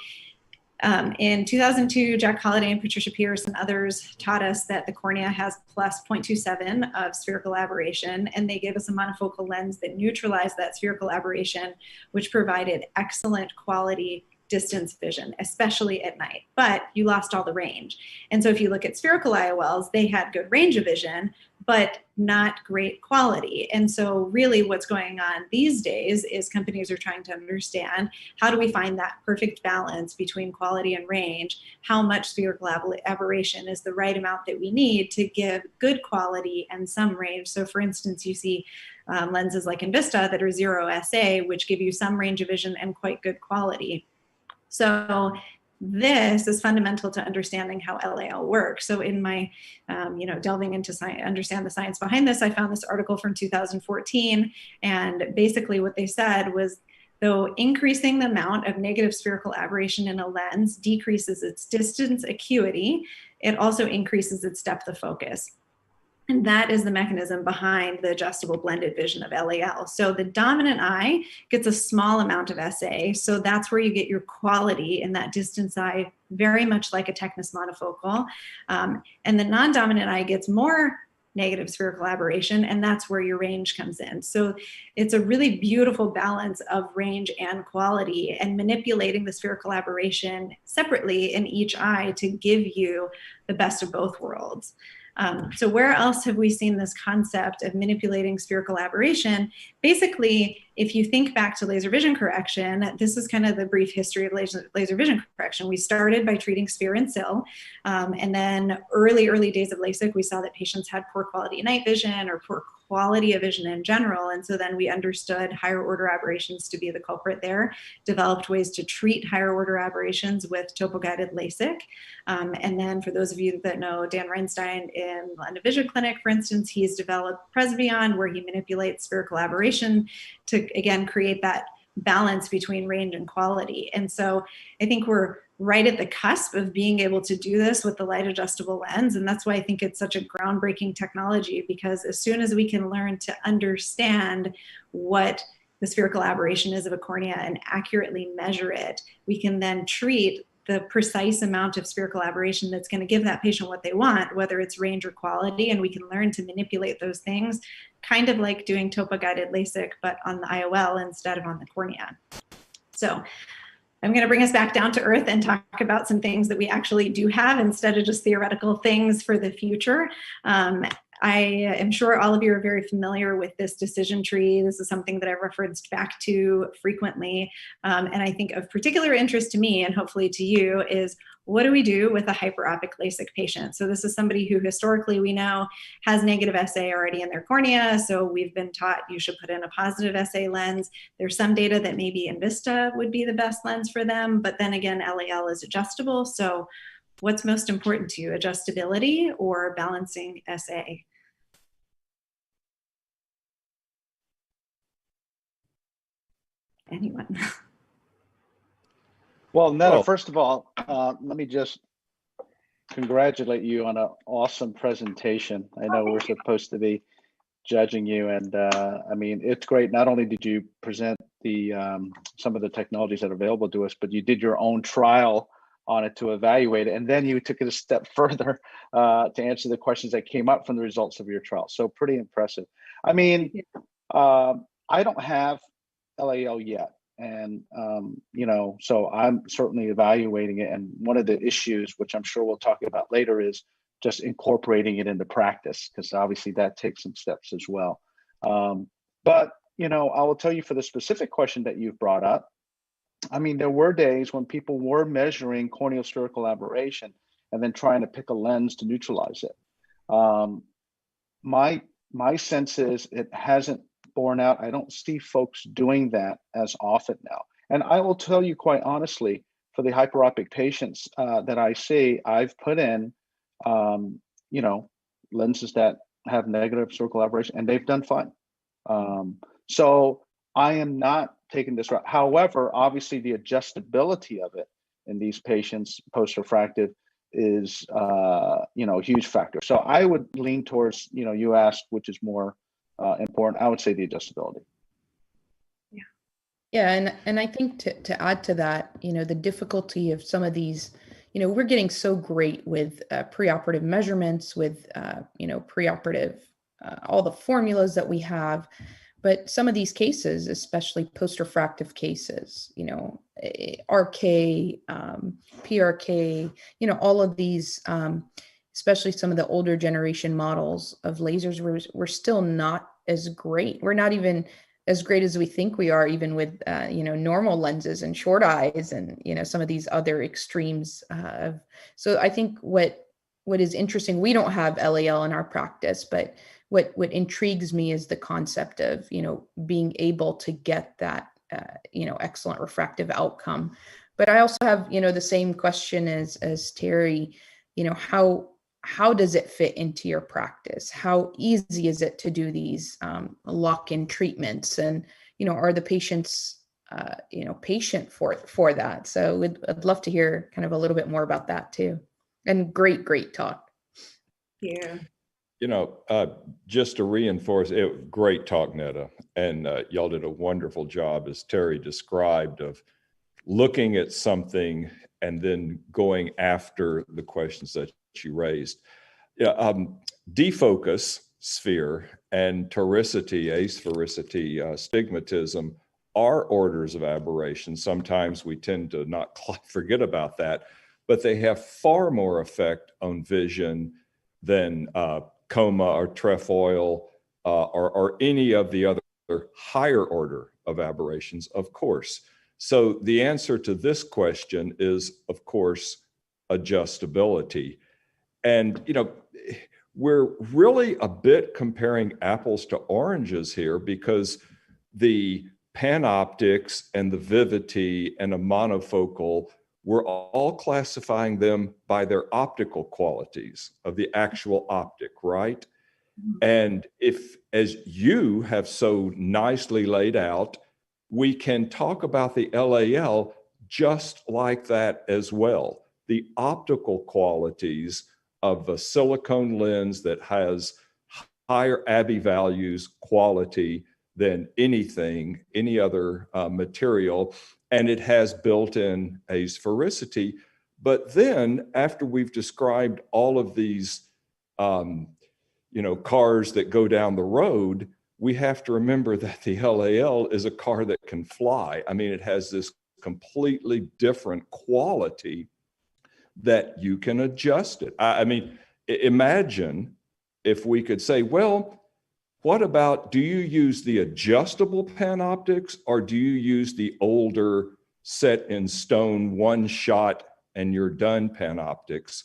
in 2002, Jack Holliday and Patricia Pierce and others taught us that the cornea has plus 0.27 of spherical aberration, and they gave us a monofocal lens that neutralized that spherical aberration, which provided excellent quality distance vision, especially at night, but you lost all the range. And so if you look at spherical IOLs, they had good range of vision, but not great quality. And so really what's going on these days is companies are trying to understand, how do we find that perfect balance between quality and range? How much spherical aberration is the right amount that we need to give good quality and some range? So for instance, you see lenses like Invista that are 0 SA, which give you some range of vision and quite good quality. So this is fundamental to understanding how LAL works. So in my, delving into science, understand the science behind this, I found this article from 2014. And basically what they said was, though increasing the amount of negative spherical aberration in a lens decreases its distance acuity, it also increases its depth of focus. And that is the mechanism behind the adjustable blended vision of LAL. So the dominant eye gets a small amount of SA. So that's where you get your quality in that distance eye, very much like a Tecnis monofocal. And the non-dominant eye gets more negative spherical aberration, and that's where your range comes in. So it's a really beautiful balance of range and quality, and manipulating the spherical aberration separately in each eye to give you the best of both worlds. So where else have we seen this concept of manipulating spherical aberration? Basically, if you think back to laser vision correction, this is kind of the brief history of laser vision correction. We started by treating sphere and SIL, and then early days of LASIK, we saw that patients had poor quality night vision or poor quality of vision in general. And so then we understood higher order aberrations to be the culprit there, developed ways to treat higher order aberrations with topo-guided LASIK. And then for those of you that know Dan Reinstein in London Vision Clinic, for instance, he's developed Presbyon, where he manipulates spherical aberration to, again, create that balance between range and quality. And so I think we're right at the cusp of being able to do this with the light adjustable lens. And that's why I think it's such a groundbreaking technology, because as soon as we can learn to understand what the spherical aberration is of a cornea and accurately measure it, we can then treat the precise amount of spherical aberration that's going to give that patient what they want, whether it's range or quality, and we can learn to manipulate those things, kind of like doing topo-guided LASIK, but on the IOL instead of on the cornea. So I'm going to bring us back down to earth and talk about some things that we actually do have instead of just theoretical things for the future. I am sure all of you are very familiar with this decision tree. This is something that I've referenced back to frequently. And I think of particular interest to me, and hopefully to you, is what do we do with a hyperopic LASIK patient? So this is somebody who historically we know has negative SA already in their cornea. So we've been taught you should put in a positive SA lens. There's some data that maybe Invista would be the best lens for them. But then again, LAL is adjustable. So what's most important to you, adjustability or balancing SA? Anyone? Well, Netta, first of all, let me just congratulate you on an awesome presentation. I know we're supposed to be judging you, and I mean, it's great. Not only did you present the some of the technologies that are available to us, but you did your own trial on it to evaluate it, and then you took it a step further to answer the questions that came up from the results of your trial. So pretty impressive. I mean, I don't have LAL yet. And, you know, so I'm certainly evaluating it. And one of the issues, which I'm sure we'll talk about later, is just incorporating it into practice, because obviously that takes some steps as well. But, you know, I will tell you, for the specific question that you've brought up, I mean, there were days when people were measuring corneal spherical aberration and then trying to pick a lens to neutralize it. My sense is it hasn't borne out. I don't see folks doing that as often now. And I will tell you quite honestly, for the hyperopic patients that I see, I've put in, you know, lenses that have negative spherical aberration, and they've done fine. So I am not taking this route. However, obviously the adjustability of it in these patients post-refractive is, you know, a huge factor. So I would lean towards, you know, you asked which is more important. I would say the adjustability. Yeah, and I think to add to that, you know, the difficulty of some of these, you know, we're getting so great with preoperative measurements, with you know, preoperative all the formulas that we have, but some of these cases, especially post-refractive cases, you know, RK, PRK, you know, all of these. Especially some of the older generation models of lasers, we're still not as great. We're not even as great as we think we are, even with, you know, normal lenses and short eyes and, you know, some of these other extremes. So I think what is interesting, we don't have LAL in our practice, but what intrigues me is the concept of, you know, being able to get that, you know, excellent refractive outcome. But I also have, you know, the same question as Terry, you know, how does it fit into your practice? How easy is it to do these lock-in treatments? And, you know, are the patients, you know, patient for that? So I'd love to hear kind of a little bit more about that too. And great talk. Yeah. You know, just to reinforce it, great talk, Netta. And y'all did a wonderful job, as Terry described, of looking at something and then going after the questions that you raised. Yeah, defocus, sphere, and toricity, asphericity, stigmatism are orders of aberration. Sometimes we tend to not forget about that, but they have far more effect on vision than coma or trefoil or any of the other higher order of aberrations, of course. So the answer to this question is, of course, adjustability. And, you know, we're really a bit comparing apples to oranges here, because the panoptics and the Vivity and a monofocal, we're all classifying them by their optical qualities of the actual optic, right? And if, as you have so nicely laid out, we can talk about the LAL just like that as well. The optical qualities of a silicone lens that has higher Abbey values quality than any other material, and it has built-in asphericity. But then, after we've described all of these, cars that go down the road, we have to remember that the LAL is a car that can fly. I mean, it has this completely different quality that you can adjust it. I mean, imagine if we could say, well, what about, do you use the adjustable panoptics, or do you use the older set in stone, one shot and you're done panoptics?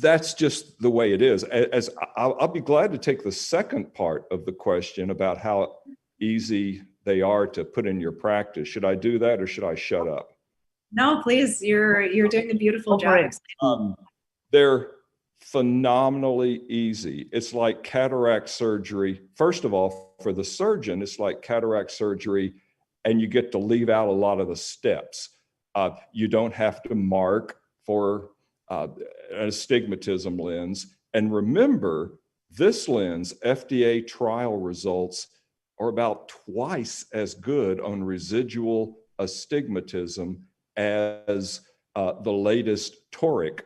That's just the way it is. As I'll be glad to take the second part of the question about how easy they are to put in your practice. Should I do that, or should I shut up? No, please. You're doing a beautiful job. They're phenomenally easy. It's like cataract surgery. First of all, for the surgeon, it's like cataract surgery, and you get to leave out a lot of the steps. You don't have to mark for an astigmatism lens. And remember, this lens, FDA trial results are about twice as good on residual astigmatism as the latest toric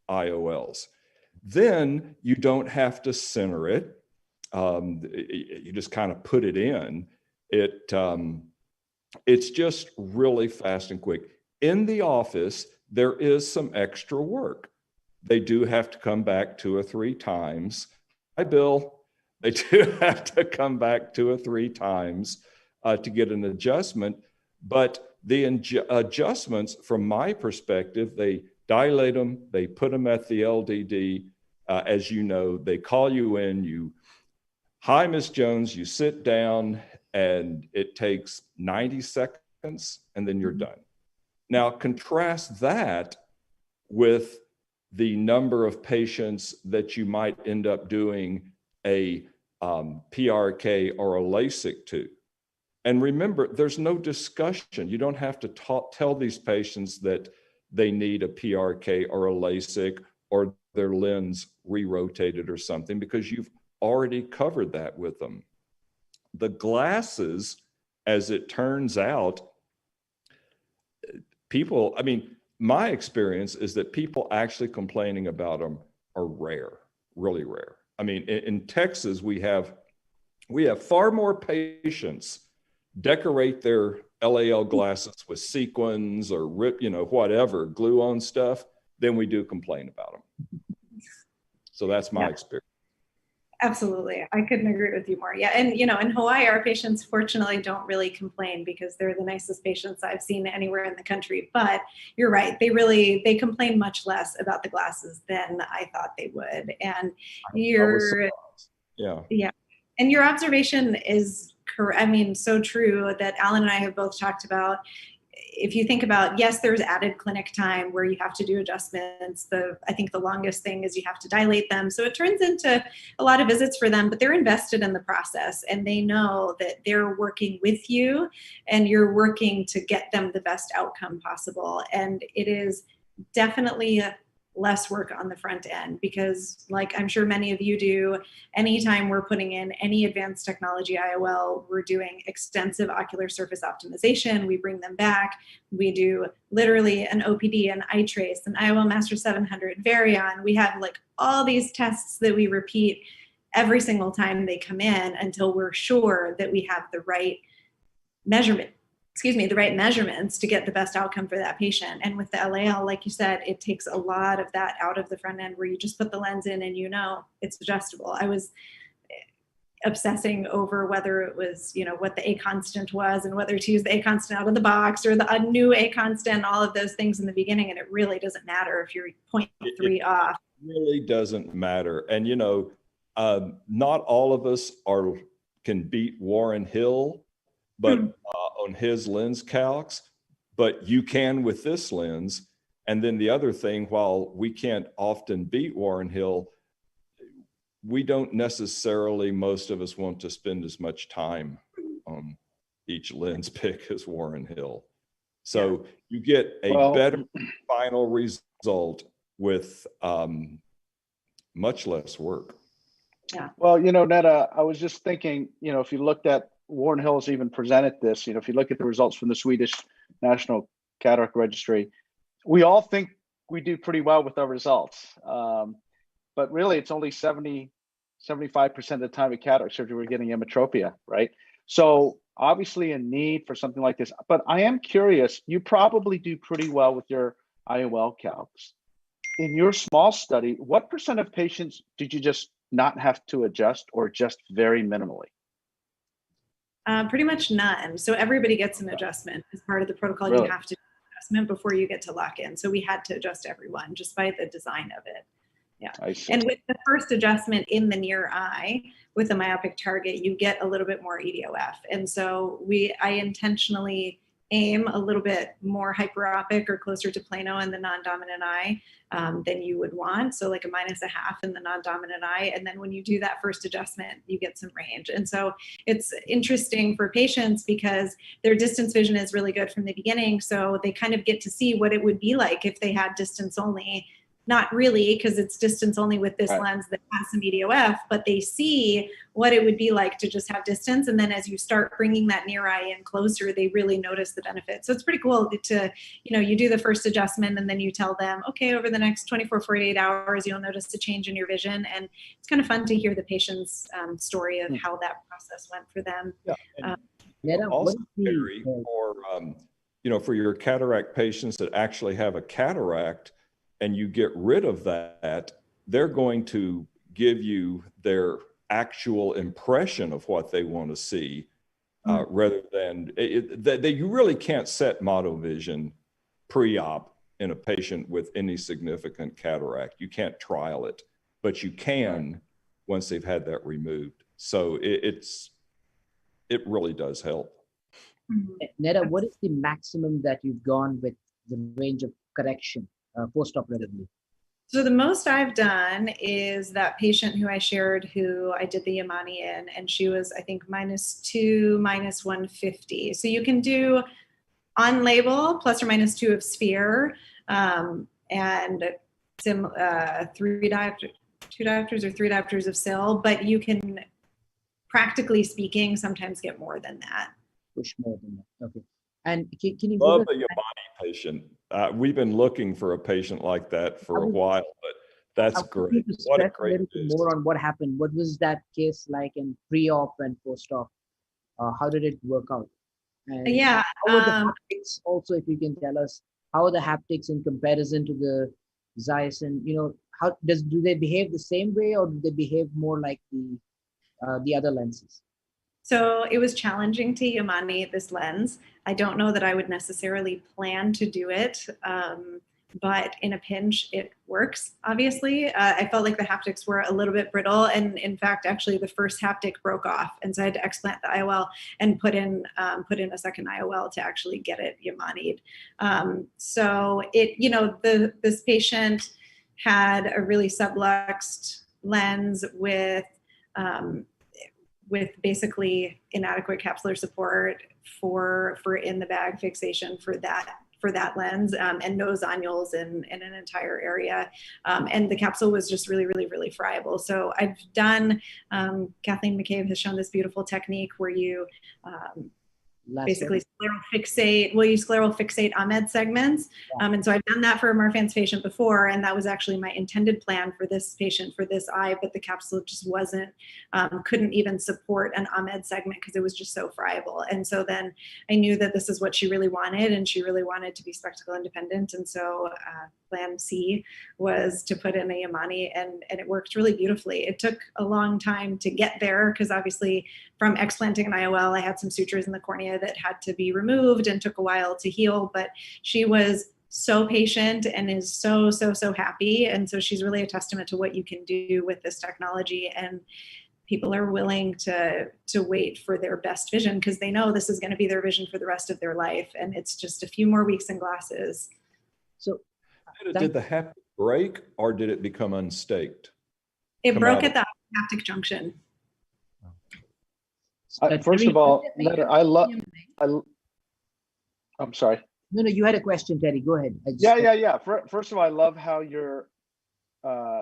IOLs. Then you don't have to center it. You just kind of put it in. It's just really fast and quick. In the office, there is some extra work. They do have to come back 2 or 3 times. Hi, Bill. They do have to come back 2 or 3 times to get an adjustment. But the adjustments, from my perspective, they dilate them, they put them at the LDD. As you know, they call you in, hi, Miss Jones, you sit down, and it takes 90 seconds, and then you're done. Now, contrast that with the number of patients that you might end up doing a PRK or a LASIK to. And remember, there's no discussion. You don't have to tell these patients that they need a PRK or a LASIK or their lens re-rotated or something, because you've already covered that with them. The glasses, as it turns out, people, I mean, my experience is that people actually complaining about them are rare, really rare. I mean, in Texas, we have far more patients decorate their LAL glasses with sequins or whatever, glue on stuff, than we do complain about them. So that's my experience. Absolutely. I couldn't agree with you more. Yeah. And, in Hawaii, our patients fortunately don't really complain, because they're the nicest patients I've seen anywhere in the country. But you're right. They complain much less about the glasses than I thought they would. And yeah. And your observation is correct. I mean, so true, that Alan and I have both talked about. If you think about, yes, there's added clinic time where you have to do adjustments. I think the longest thing is you have to dilate them. So it turns into a lot of visits for them, but they're invested in the process, and they know that they're working with you and you're working to get them the best outcome possible. And it is definitely less work on the front end, because like I'm sure many of you do, anytime we're putting in any advanced technology IOL, we're doing extensive ocular surface optimization. We bring them back. We do literally an OPD, an eye trace, an IOL Master 700, Varion. We have like all these tests that we repeat every single time they come in until we're sure that we have the right measurements to get the best outcome for that patient. And with the LAL, like you said, it takes a lot of that out of the front end, where you just put the lens in and it's adjustable. I was obsessing over whether it was, what the A constant was and whether to use the A constant out of the box or a new A constant, all of those things in the beginning. And it really doesn't matter if you're 0.3 off. It really doesn't matter. And, not all of us can beat Warren Hill, but on his lens calcs, but you can with this lens. And then the other thing, while we can't often beat Warren Hill, we don't necessarily, most of us, want to spend as much time on each lens pick as Warren Hill. So you get a better final result with much less work. Yeah. Well, Netta, I was just thinking, if you looked at Warren Hill has even presented this, if you look at the results from the Swedish National Cataract Registry, we all think we do pretty well with our results. But really, it's only 75% of the time at cataract surgery, we're getting emmetropia, right? So obviously a need for something like this. But I am curious, you probably do pretty well with your IOL calcs. In your small study, what % of patients did you just not have to adjust, or just very minimally? Pretty much none. So everybody gets an adjustment as part of the protocol. Really? You have to do an adjustment before you get to lock in. So we had to adjust everyone just by the design of it. Yeah. I see. And with the first adjustment in the near eye with a myopic target, you get a little bit more EDOF. And so I intentionally aim a little bit more hyperopic or closer to plano in the non-dominant eye than you would want. So like a -0.5 in the non-dominant eye. And then when you do that first adjustment, you get some range. And so it's interesting for patients because their distance vision is really good from the beginning. So they kind of get to see what it would be like if they had distance only. Not really, because it's distance only with this lens that has some EDOF, but they see what it would be like to just have distance. And then as you start bringing that near eye in closer, they really notice the benefit. So it's pretty cool to, you do the first adjustment and then you tell them, okay, over the next 24, 48 hours, you'll notice a change in your vision. And it's kind of fun to hear the patient's story of how that process went for them. Yeah. Also, Gary, for your cataract patients that actually have a cataract, and you get rid of that, they're going to give you their actual impression of what they want to see, rather than you really can't set monovision pre-op in a patient with any significant cataract. You can't trial it, but you can once they've had that removed. So it really does help. Netta, what is the maximum that you've gone with the range of correction post-operatively? So the most I've done is that patient who I shared, who I did the Yamani in, and she was, I think, -2, -150. So you can do on label ±2 of sphere, and 2 diopters or 3 diopters of SIL, but you can, practically speaking, sometimes get more than that. Push more than that. Okay. And can you love the Yamani patient? We've been looking for a patient like that for a while, but that's great. What a great news. More on what happened. What was that case like in pre-op and post-op? How did it work out? And how are the haptics also, if you can tell us, how are the haptics in comparison to the Zeiss? And how do they behave the same way, or do they behave more like the other lenses? So it was challenging to Yamani this lens. I don't know that I would necessarily plan to do it, but in a pinch, it works, obviously. I felt like the haptics were a little bit brittle. And in fact, actually the first haptic broke off. And so I had to explant the IOL and put in a second IOL to actually get it Yamani'd. So this patient had a really subluxed lens with basically inadequate capsular support for in the bag fixation for that for that lens, and no zonules in an entire area. And the capsule was just really, really, really friable. So I've done, Kathleen McCabe has shown this beautiful technique where you basically scleral fixate, you scleral fixate Ahmed segments. And so I've done that for a Marfan's patient before, and that was actually my intended plan for this patient for this eye, but the capsule just wasn't, couldn't even support an Ahmed segment because it was just so friable. And so then I knew that this is what she really wanted, and she really wanted to be spectacle independent. And so plan C was to put in a Yamani, and it worked really beautifully. It took a long time to get there because obviously from explanting an IOL, I had some sutures in the cornea that had to be removed and took a while to heal, but she was so patient and is so happy. And so she's really a testament to what you can do with this technology. And people are willing to wait for their best vision because they know this is going to be their vision for the rest of their life. And it's just a few more weeks in glasses. So did the haptic break or did it become unstaked? It broke at the haptic junction. First of all, I'm sorry. No, you had a question, Teddy. Go ahead. Yeah. First of all, I love how you're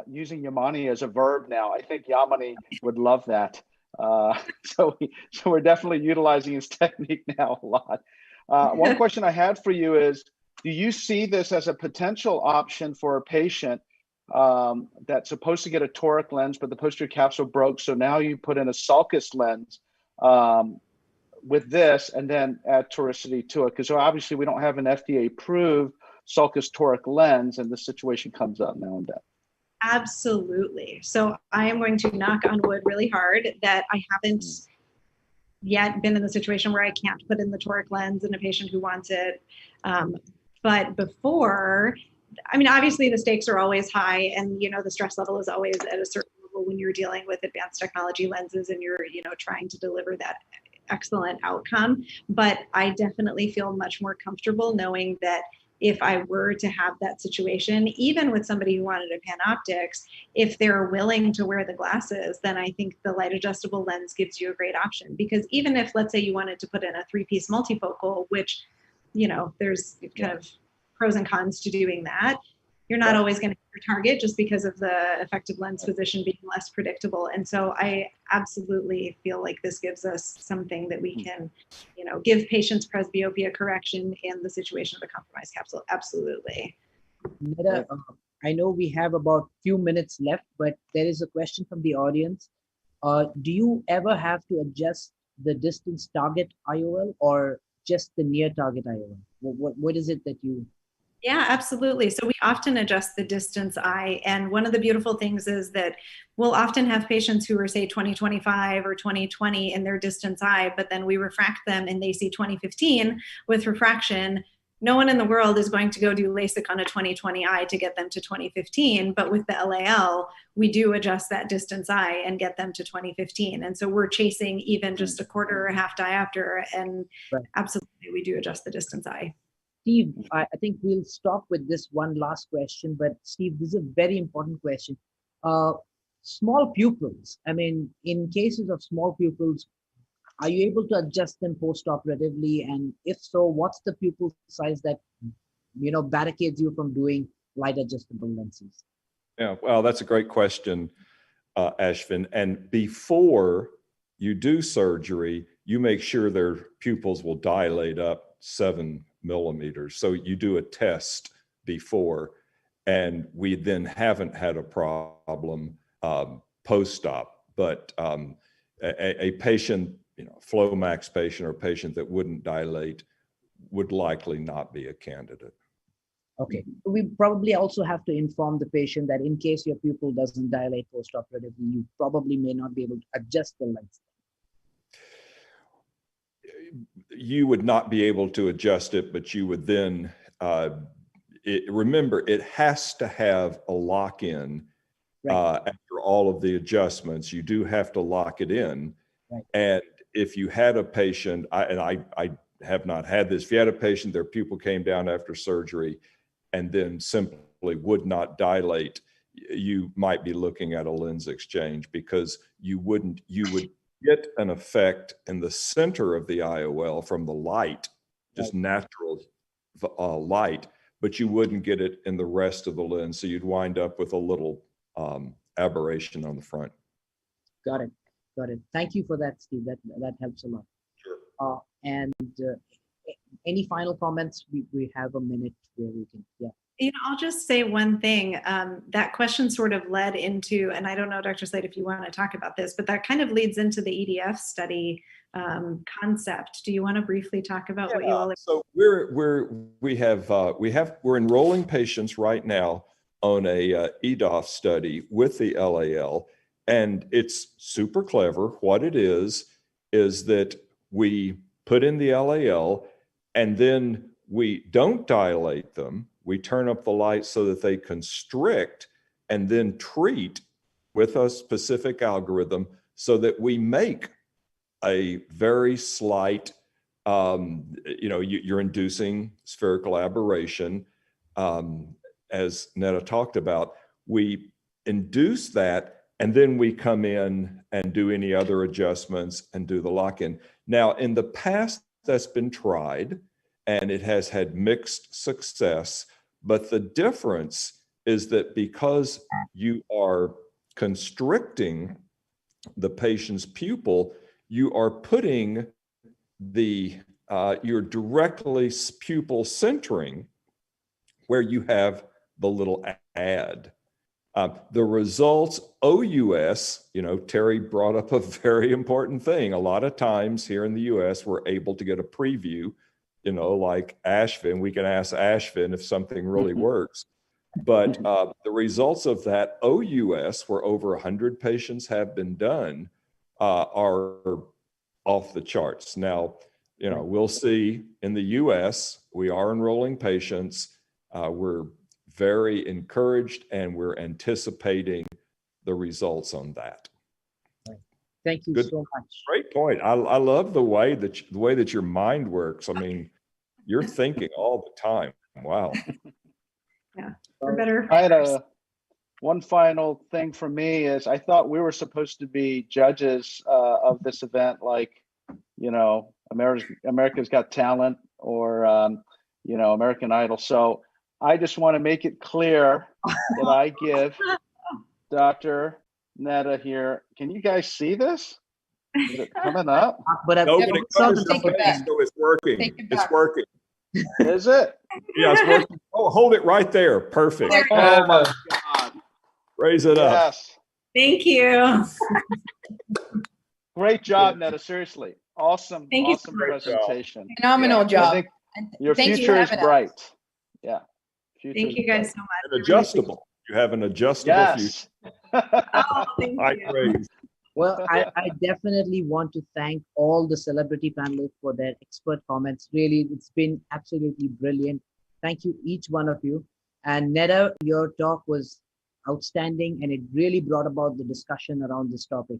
using Yamani as a verb now. I think Yamani would love that. So we're definitely utilizing his technique now a lot. One question I had for you is, do you see this as a potential option for a patient that's supposed to get a toric lens, but the posterior capsule broke, so now you put in a sulcus lens with this and then add toricity to it? Because obviously we don't have an FDA-approved sulcus toric lens, and this situation comes up now and then. Absolutely. So I am going to knock on wood really hard that I haven't yet been in the situation where I can't put in the toric lens in a patient who wants it. But before, I mean, obviously the stakes are always high, and the stress level is always at a certain level when you're dealing with advanced technology lenses and you're trying to deliver that excellent outcome. But I definitely feel much more comfortable knowing that if I were to have that situation, even with somebody who wanted a PanOptix, if they're willing to wear the glasses, then I think the light adjustable lens gives you a great option. Because even if, let's say, you wanted to put in a 3-piece multifocal, which, there's kind of pros and cons to doing that, you're not always going to hit your target just because of the effective lens position being less predictable. And so I absolutely feel like this gives us something that we can, give patients presbyopia correction in the situation of a compromised capsule. Absolutely. Neda, I know we have about few minutes left, but there is a question from the audience. Do you ever have to adjust the distance target IOL or just the near target IOL? What is it that you... Yeah, absolutely. So we often adjust the distance eye. And one of the beautiful things is that we'll often have patients who are, say, 20/25 or 20/20 in their distance eye, but then we refract them and they see 20/15 with refraction. No one in the world is going to go do LASIK on a 20/20 eye to get them to 20/15. But with the LAL, we do adjust that distance eye and get them to 20/15. And so we're chasing even just a quarter or a half diopter. And absolutely, we do adjust the distance eye. Steve, I think we'll stop with this one last question, but Steve, this is a very important question. Small pupils, I mean, in cases of small pupils, are you able to adjust them post-operatively? And if so, what's the pupil size that, barricades you from doing light adjustable lenses? Yeah, well, that's a great question, Ashvin. And before you do surgery, you make sure their pupils will dilate up 7 millimeters. So you do a test before, and we then haven't had a problem post-op. But a patient, Flomax patient or a patient that wouldn't dilate would likely not be a candidate. Okay. We probably also have to inform the patient that in case your pupil doesn't dilate post-operatively, you probably may not be able to adjust the lens. You would not be able to adjust it, but you would then, remember, it has to have a lock-in after all of the adjustments. You do have to lock it in. Right. And if you had a patient, I have not had this, if you had a patient, their pupil came down after surgery and then simply would not dilate, you might be looking at a lens exchange, because you would get an effect in the center of the IOL from the light, just natural light, but you wouldn't get it in the rest of the lens. So you'd wind up with a little aberration on the front. Got it. Got it. Thank you for that, Steve. That helps a lot. Sure. And any final comments? We have a minute where we can, yeah. You know, I'll just say one thing. That question sort of led into, and I don't know, Dr. Slade, if you want to talk about this, but that kind of leads into the EDF study concept. Do you want to briefly talk about what you all? So we're enrolling patients right now on a EDOF study with the LAL, and it's super clever. What it is that we put in the LAL, and then we don't dilate them. We turn up the light so that they constrict, and then treat with a specific algorithm so that we make a very slight, you're inducing spherical aberration. As Netta talked about, we induce that, and then we come in and do any other adjustments and do the lock-in. Now, in the past, that's been tried, and it has had mixed success. But the difference is that because you are constricting the patient's pupil, you are putting you're directly pupil centering where you have the little ad. The results, OUS, Terry brought up a very important thing. A lot of times here in the US, we're able to get a preview, like Ashvin. We can ask Ashvin if something really works. But the results of that OUS, where over 100 patients have been done, are off the charts. Now, we'll see in the US, we are enrolling patients. We're very encouraged, and we're anticipating the results on that. Thank you so much. Great point. I love the way that your mind works. I mean, you're thinking all the time. Wow. Yeah, for better. I had one final thing for me is I thought we were supposed to be judges of this event, like, America's Got Talent or, American Idol. So I just want to make it clear that I give Dr. Netta here. Can you guys see this? Is it coming up? But No, but it covers the face, so it's working. It's working. Is it? Yeah, it's working. Oh, hold it right there. Perfect. Oh my God. Raise it up. Yes. Thank you. Great job, Netta. Seriously. Awesome. Thank you. Awesome presentation. Phenomenal job. I think your Thanks future for is having us. bright. Yeah. Thank you guys so much. And adjustable. You have an adjustable future. Oh, thank High you. praise. Well, I definitely want to thank all the celebrity panelists for their expert comments. Really, it's been absolutely brilliant. Thank you, each one of you. And Netta, your talk was outstanding, and it really brought about the discussion around this topic.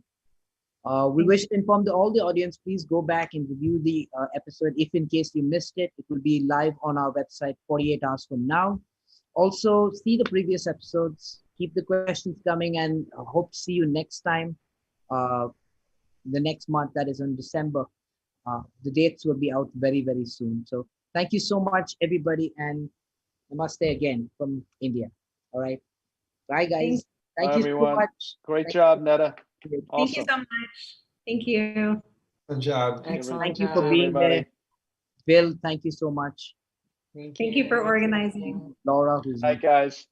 We wish to inform all the audience, please go back and review the episode. If in case you missed it, it will be live on our website 48 hours from now. Also, see the previous episodes, keep the questions coming, and hope to see you next time. The next month, that is in December. The dates will be out very, very soon. So thank you so much, everybody, and namaste again from India. All right. Bye, guys. Thank you everyone. So much. Great job, Netta. Thank Awesome. you so much. Thank you. Good job. Excellent. Thank you job. for being everybody. there. Bill, thank you so much. Thank you for organizing. Laura, who's Hi, guys.